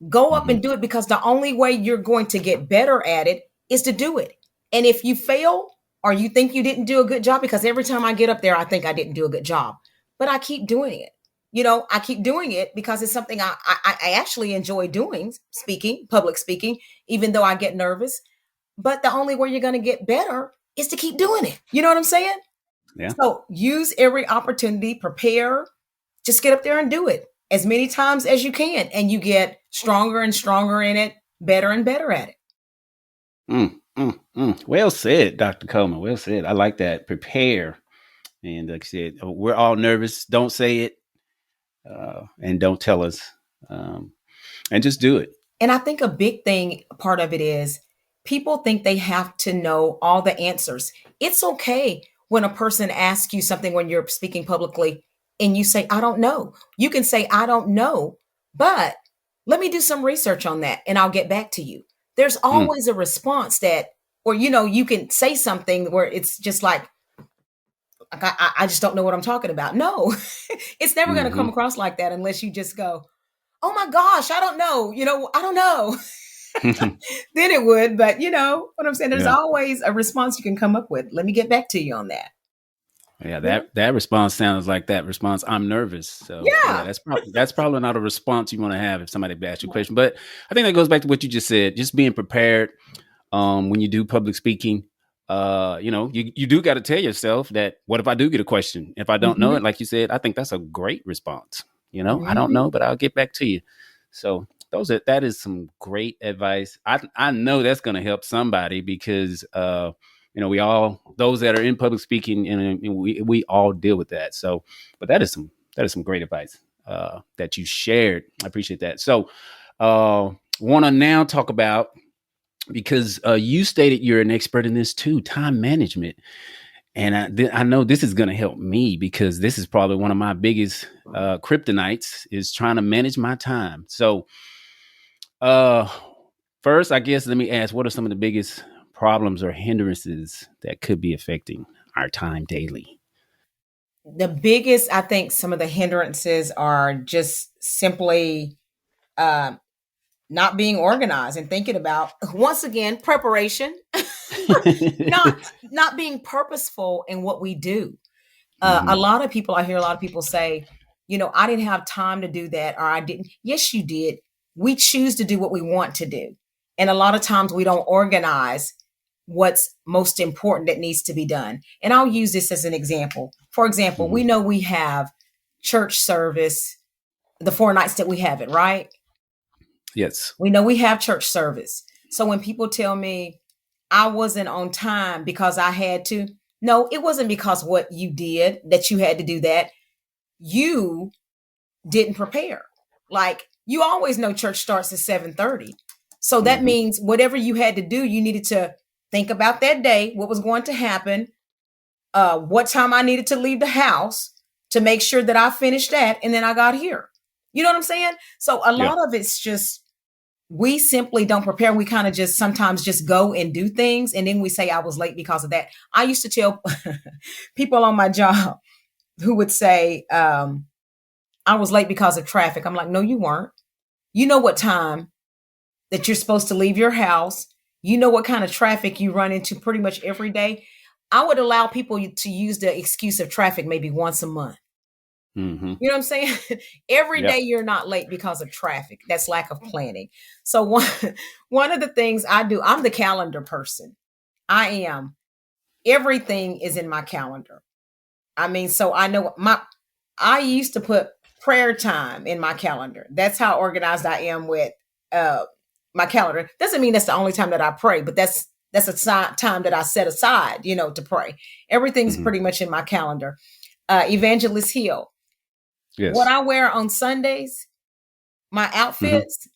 Go up Hmm. and do it because the only way you're going to get better at it is to do it. And if you fail or you think you didn't do a good job, because every time I get up there, I think I didn't do a good job, but I keep doing it. I keep doing it because it's something I actually enjoy doing, speaking, public speaking, even though I get nervous. But the only way you're going to get better is to keep doing it. You know what I'm saying? Yeah. So use every opportunity, prepare, just get up there and do it as many times as you can. And you get stronger and stronger in it, better and better at it. Well said, Dr. Coleman. Well said. I like that. Prepare. And like I said, we're all nervous. Don't say it, and don't tell us, um, and just do it. And I think a big thing, part of it is people think they have to know all the answers. It's okay when a person asks you something when you're speaking publicly and you say, I don't know. You can say, I don't know, but let me do some research on that and I'll get back to you. There's Mm, always a response that, or, you can say something where it's just like I just don't know what I'm talking about. No, it's never going to come hmm across like that unless you just go, oh my gosh, I don't know. I don't know. then it would. But you know what I'm saying? There's Yeah. always a response you can come up with. Let me get back to you on that. Yeah, Yeah. that response sounds like that response. I'm nervous. So yeah, Yeah. that's probably not a response you want to have if somebody asks you a question. But I think that goes back to what you just said. Just being prepared when you do public speaking. You do got to tell yourself that what if I do get a question? If I don't know Hmm. it, like you said, I think that's a great response. I don't Hmm. know, but I'll get back to you. So that is some great advice. I know that's going to help somebody because we all those that are in public speaking and we all deal with that. So, but that is some great advice that you shared. I appreciate that. So, want to now talk about because you stated you're an expert in this too, time management. And I know this is going to help me because this is probably one of my biggest kryptonites is trying to manage my time. So, uh, first, I guess let me ask, what are some of the biggest problems or hindrances that could be affecting our time daily? The biggest, I think, some of the hindrances are just simply uh, not being organized and thinking about once again preparation, not being purposeful in what we do. A Hmm. lot of people, I hear a lot of people say, I didn't have time to do that, or I didn't. Yes, you did. We choose to do what we want to do. And a lot of times we don't organize what's most important that needs to be done. And I'll use this as an example. For example, Hmm. we know we have church service the 4 nights that we have it, right? Yes. We know we have church service. So when people tell me I wasn't on time because I had to, no, it wasn't because what you did that you had to do that. You didn't prepare. Like you always know church starts at 7:30. So that Hmm. means whatever you had to do, you needed to think about that day, what was going to happen, what time I needed to leave the house to make sure that I finished that and then I got here. You know what I'm saying? So a Yeah. lot of it's just we simply don't prepare. We kind of just sometimes just go and do things. And then we say, I was late because of that. I used to tell people on my job who would say, I was late because of traffic. I'm like, no, you weren't. You know what time that you're supposed to leave your house. You know what kind of traffic you run into pretty much every day. I would allow people to use the excuse of traffic maybe once a month. Hmm. You know what I'm saying? Every Yeah. day you're not late because of traffic. That's lack of planning. So one of the things I do, I'm the calendar person. I am. Everything is in my calendar. I mean, so I know I used to put prayer time in my calendar. That's how organized I am with uh my calendar. Doesn't mean that's the only time that I pray, but that's a time that I set aside, to pray. Everything's Hmm. pretty much in my calendar. Evangelist Hill. What Yes. I wear on Sundays, my Hmm. outfits,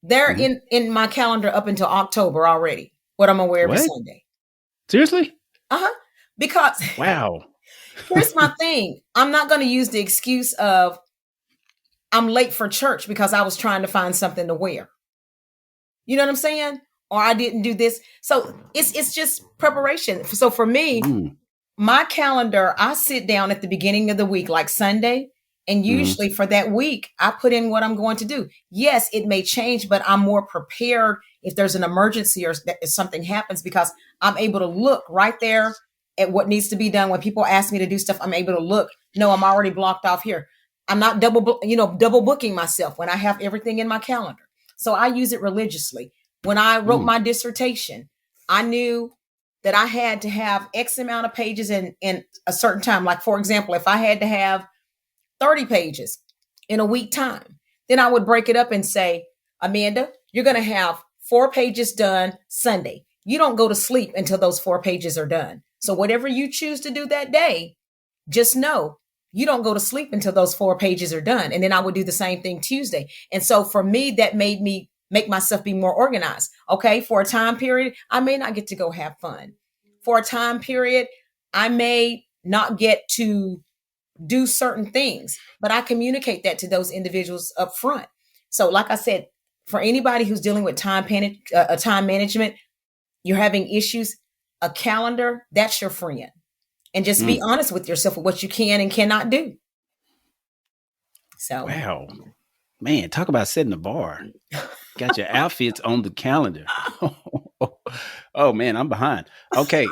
they're Hmm. in my calendar up until October already. What I'm gonna wear every What? Sunday. Seriously? Uh-huh. Because Wow. here's my thing. I'm not gonna use the excuse of I'm late for church because I was trying to find something to wear. You know what I'm saying? Or I didn't do this. So it's just preparation. So for me, Mm. my calendar, I sit down at the beginning of the week, like Sunday, and Hmm. usually for that week, I put in what I'm going to do. Yes, it may change, but I'm more prepared if there's an emergency or if something happens because I'm able to look right there at what needs to be done. When people ask me to do stuff, I'm able to look. No, I'm already blocked off here. I'm not double booking myself when I have everything in my calendar. So I use it religiously. When I wrote Mm. my dissertation, I knew that I had to have X amount of pages in a certain time. Like, for example, if I had to have 30 pages in a week time, then I would break it up and say, Amanda, you're going to have 4 pages done Sunday. You don't go to sleep until those 4 pages are done. So, whatever you choose to do that day, just know you don't go to sleep until those 4 pages are done. And then I would do the same thing Tuesday. And so for me, that made me make myself be more organized. Okay. For a time period, I may not get to go have fun. For a time period, I may not get to do certain things, but I communicate that to those individuals up front. So, like I said, for anybody who's dealing with time management, you're having issues, a calendar, that's your friend, and just be Mm. honest with yourself with what you can and cannot do. So, Wow. Man, talk about setting the bar. Got your outfits on the calendar. Oh man, I'm behind. Okay.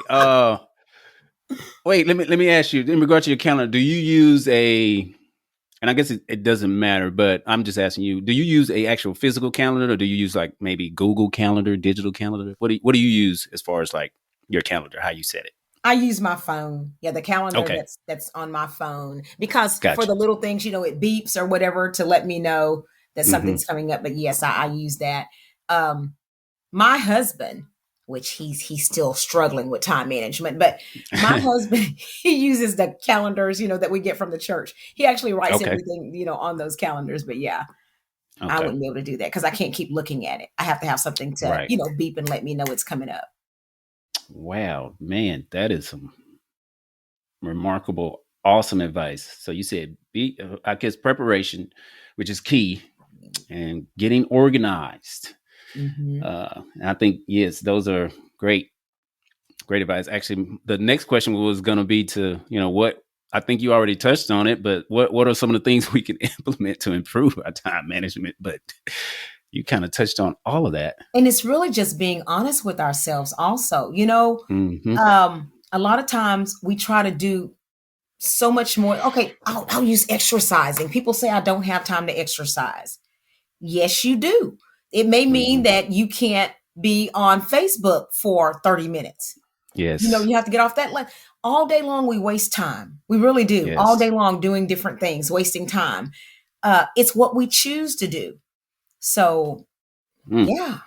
Wait, let me ask you, in regard to your calendar, do you use and I guess it doesn't matter, but I'm just asking you, do you use a actual physical calendar, or do you use like maybe Google Calendar, digital calendar? What do you use as far as like your calendar, how you set it? I use my phone. Yeah, the calendar Okay. that's on my phone, because for Gotcha. the little things, it beeps or whatever to let me know that Hmm. something's coming up. But yes, I use that. Um, my husband, which he's still struggling with time management, but my husband, he uses the calendars, that we get from the church. He actually writes Okay. everything, on those calendars. But yeah, I Okay. wouldn't be able to do that because I can't keep looking at it. I have to have something to, Right. beep and let me know it's coming up. Wow, man, that is some remarkable, awesome advice. So you said, I guess, preparation, which is key, and getting organized. Hmm. I think, yes, those are great, great advice. Actually, the next question was going to be to, what I think you already touched on it, but what are some of the things we can implement to improve our time management? But you kind of touched on all of that. And it's really just being honest with ourselves also. Hmm. A lot of times we try to do so much more. Okay, I'll use exercising. People say I don't have time to exercise. Yes, you do. It may mean Hmm. that you can't be on Facebook for 30 minutes. Yes. You have to get off that. Like, all day long, we waste time. We really do. All Yes. day long doing different things, wasting time. It's what we choose to do. So, Mm. yeah,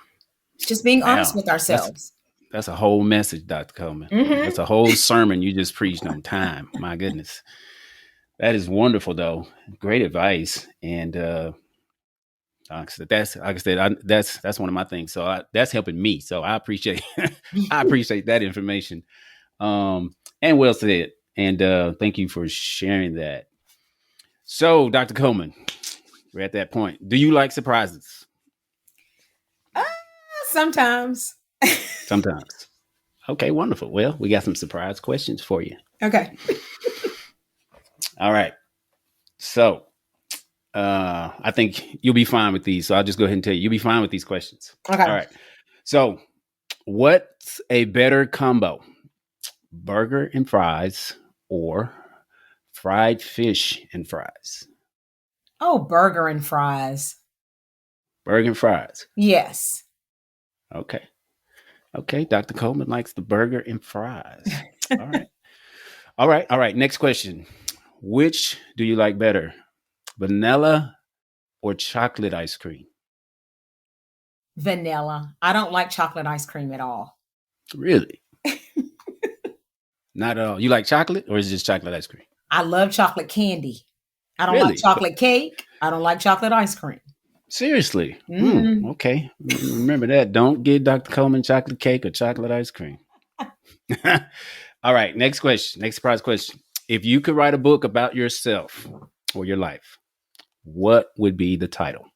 it's just being honest Wow. with That's ourselves. that's a whole message, Dr. Coleman. That's Hmm. a whole sermon you just preached on time. My goodness. That is wonderful though. Great advice. And that's like I said, that's one of my things. So that's helping me. So I appreciate I appreciate that information. And well said. And thank you for sharing that. So, Dr. Coleman, we're at that point. Do you like surprises? Uh, Sometimes. Sometimes. Okay, wonderful. Well, we got some surprise questions for you. Okay. All right. So, I think you'll be fine with these. So I'll just go ahead and tell you, you'll be fine with these questions. All Okay. right. So, what's a better combo? Burger and fries or fried fish and fries? Oh, burger and fries. Burger and fries. Yes. Okay. Okay. Dr. Coleman likes the burger and fries. All right. All right. All right. Next question. Which do you like better? Vanilla or chocolate ice cream? Vanilla. I don't like chocolate ice cream at all. Really? Not at all. You like chocolate or is it just chocolate ice cream? I love chocolate candy. I don't like Really? chocolate cake. I don't like chocolate ice cream. Seriously? Mm-mm. Okay. Remember that. Don't get Dr. Coleman chocolate cake or chocolate ice cream. All right. Next question. Next surprise question. If you could write a book about yourself or your life, what would be the title?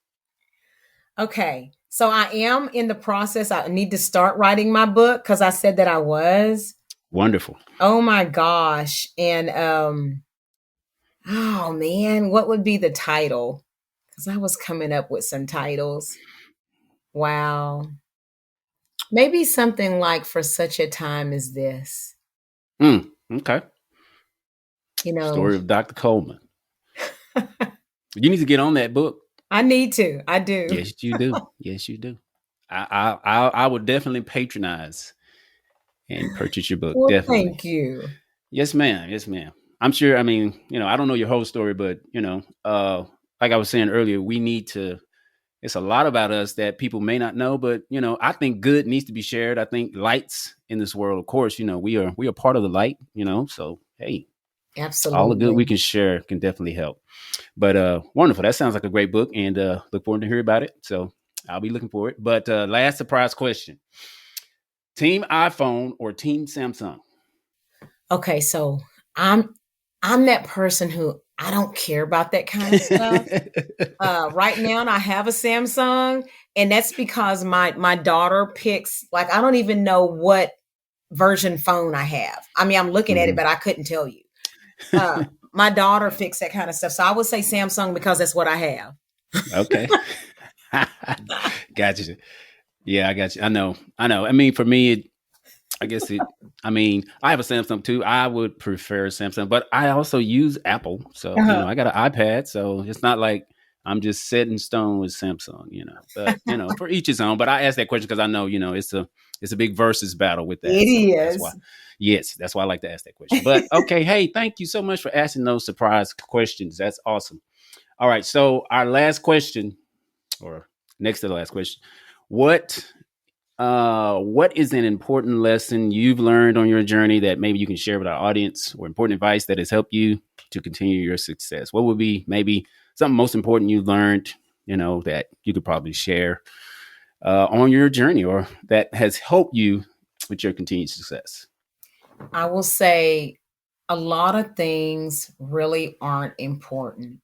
Okay. So I am in the process. I need to start writing my book because I said that I was. Wonderful. Oh my gosh. And oh man, what would be the title? Because I was coming up with some titles. Wow. Maybe something like For Such a Time as This. Okay. You know, Story of Dr. Coleman. You need to get on that book. I need to. I do. Yes, you do. Yes, you do. I would definitely patronize and purchase your book. Well, Definitely. thank you. Yes, ma'am. Yes, ma'am. I'm sure. I mean, I don't know your whole story, but like I was saying earlier, we need to. It's a lot about us that people may not know, but I think good needs to be shared. I think lights in this world, of course, we are part of the light. So hey, all the good we Absolutely. can share can definitely help. But wonderful. That sounds like a great book, and look forward to hear about it. So I'll be looking for it. But last surprise question: Team iPhone or Team Samsung? Okay, so I'm I'm that person who I don't care about that kind of stuff. Right now, I have a Samsung, and that's because my daughter picks. Like, I don't even know what version phone I have. I mean, I'm looking at it, Mhm. but I couldn't tell you. My daughter fixed that kind of stuff, so I would say Samsung because that's what I have. Okay. Gotcha. Yeah, I got you. I know. I know. I mean, for me, I guess I mean, I have a Samsung too. I would prefer Samsung, but I also use Apple. So, Uh-huh. I got an iPad. So it's not like I'm just set in stone with Samsung. But, for each his own. But I asked that question because I know, it's a big versus battle with that. It So that's why, is. yes, that's why I like to ask that question. But okay, hey, thank you so much for asking those surprise questions. That's awesome. All right. So our last question, or next to the last question, what what is an important lesson you've learned on your journey that maybe you can share with our audience, or important advice that has helped you to continue your success? What would be maybe something most important you learned, that you could probably share on your journey, or that has helped you with your continued success? I will say a lot of things really aren't important.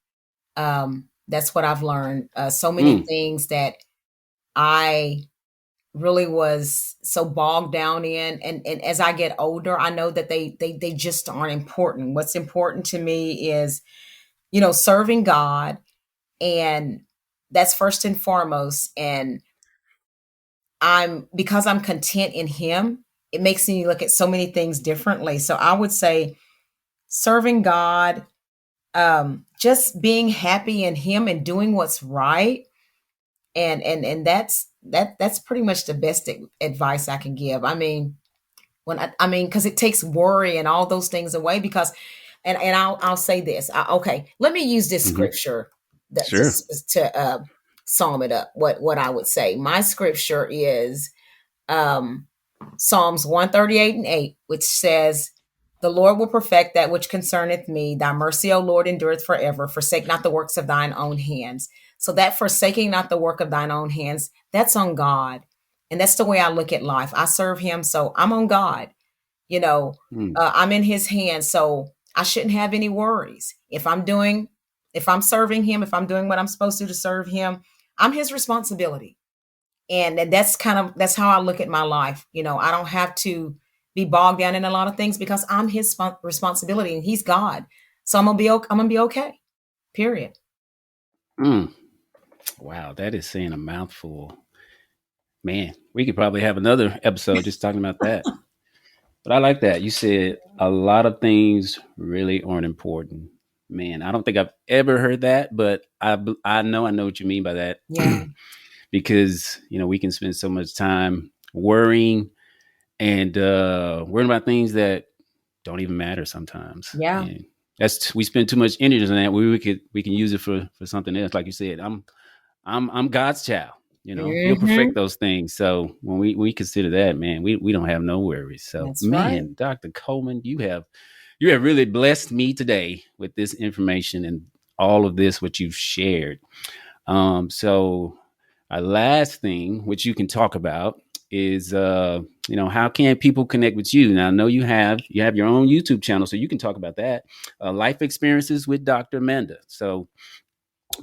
That's what I've learned. So many Mm, things that I really was so bogged down in, and as I get older, I know that they just aren't important. What's important to me is, serving God, and that's first and foremost. And because I'm content in him, it makes me look at so many things differently. So I would say serving God, just being happy in him and doing what's right. And that's pretty much the best advice I can give. I mean, because it takes worry and all those things away. Because, and I'll say this. Okay, let me use this hmm. scripture that Sure. to sum it up. What I would say. My scripture is um, Psalms 138:8, which says, "The Lord will perfect that which concerneth me. Thy mercy, O Lord, endureth forever. Forsake not the works of thine own hands." So that forsaking not the work of thine own hands, that's on God. And that's the way I look at life. I serve him, so I'm on God. You know, Mm, I'm in his hands, so I shouldn't have any worries. If I'm serving him, if I'm doing what I'm supposed to serve him, I'm his responsibility. And that's how I look at my life. I don't have to be bogged down in a lot of things because I'm his responsibility and he's God. So I'm gonna be okay. Period. mm. Wow, that is saying a mouthful. Man, we could probably have another episode just talking about that. But I like that. You said a lot of things really aren't important. Man, I don't think I've ever heard that, but I know what you mean by that. Yeah. Because, we can spend so much time worrying and worrying about things that don't even matter sometimes. Yeah. And we spend too much energy on that. We can use it for something else. Like you said, I'm God's child. He'll perfect Hmm. those things. So when we consider that, man, we don't have no worries. So, That's right. man, Dr. Coleman, you have really blessed me today with this information and all of this what you've shared. So our last thing which you can talk about is how can people connect with you? Now I know you have your own YouTube channel, so you can talk about that. Life experiences with Dr. Amanda. So,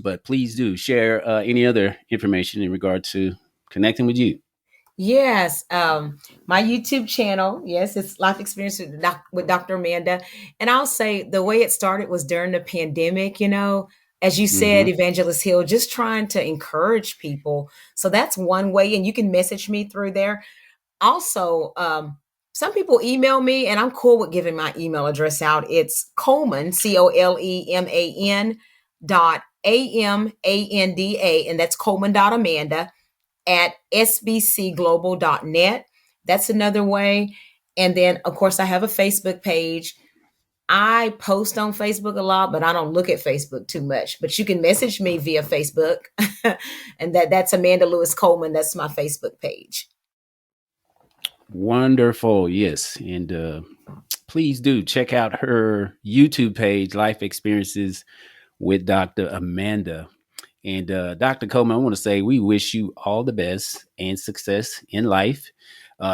but please do share any other information in regard to connecting with you. Yes. My YouTube channel, yes, it's Life Experience with Dr. Amanda. And I'll say the way it started was during the pandemic, as you said, Hmm. Evangelist Hill, just trying to encourage people. So that's one way. And you can message me through there. Also, some people email me, and I'm cool with giving my email address out. It's Coleman, Coleman .amanda, and that's Coleman.amanda at sbcglobal.net. That's another way. And then, of course, I have a Facebook page. I post on Facebook a lot, but I don't look at Facebook too much. But you can message me via Facebook, and that's Amanda Lewis Coleman. That's my Facebook page. Wonderful. Yes. And please do check out her YouTube page, Life Experiences with Dr. Amanda. And Dr. Coleman, I want to say we wish you all the best and success in life,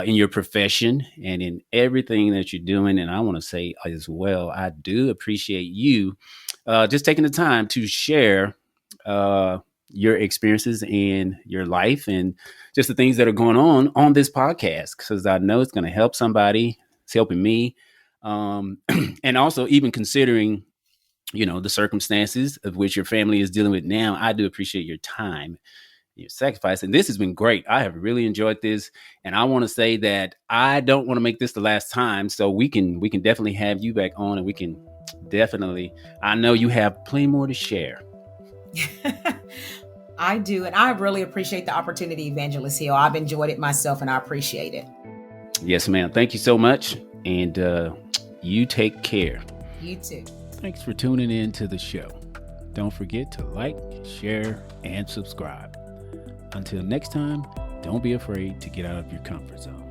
in your profession, and in everything that you're doing. And I want to say as well, I do appreciate you just taking the time to share uh, your experiences in your life and just the things that are going on this podcast, because I know it's going to help somebody. It's helping me. And also, even considering the circumstances of which your family is dealing with now, I do appreciate your time your sacrifice. And this has been great. I have really enjoyed this. And I want to say that I don't want to make this the last time. So we can definitely have you back on, and we can definitely, I know you have plenty more to share. I do. And I really appreciate the opportunity, Evangelist Hill. I've enjoyed it myself, and I appreciate it. Yes, ma'am. Thank you so much. And you take care. You too. Thanks for tuning in to the show. Don't forget to like, share, and subscribe. Until next time, don't be afraid to get out of your comfort zone.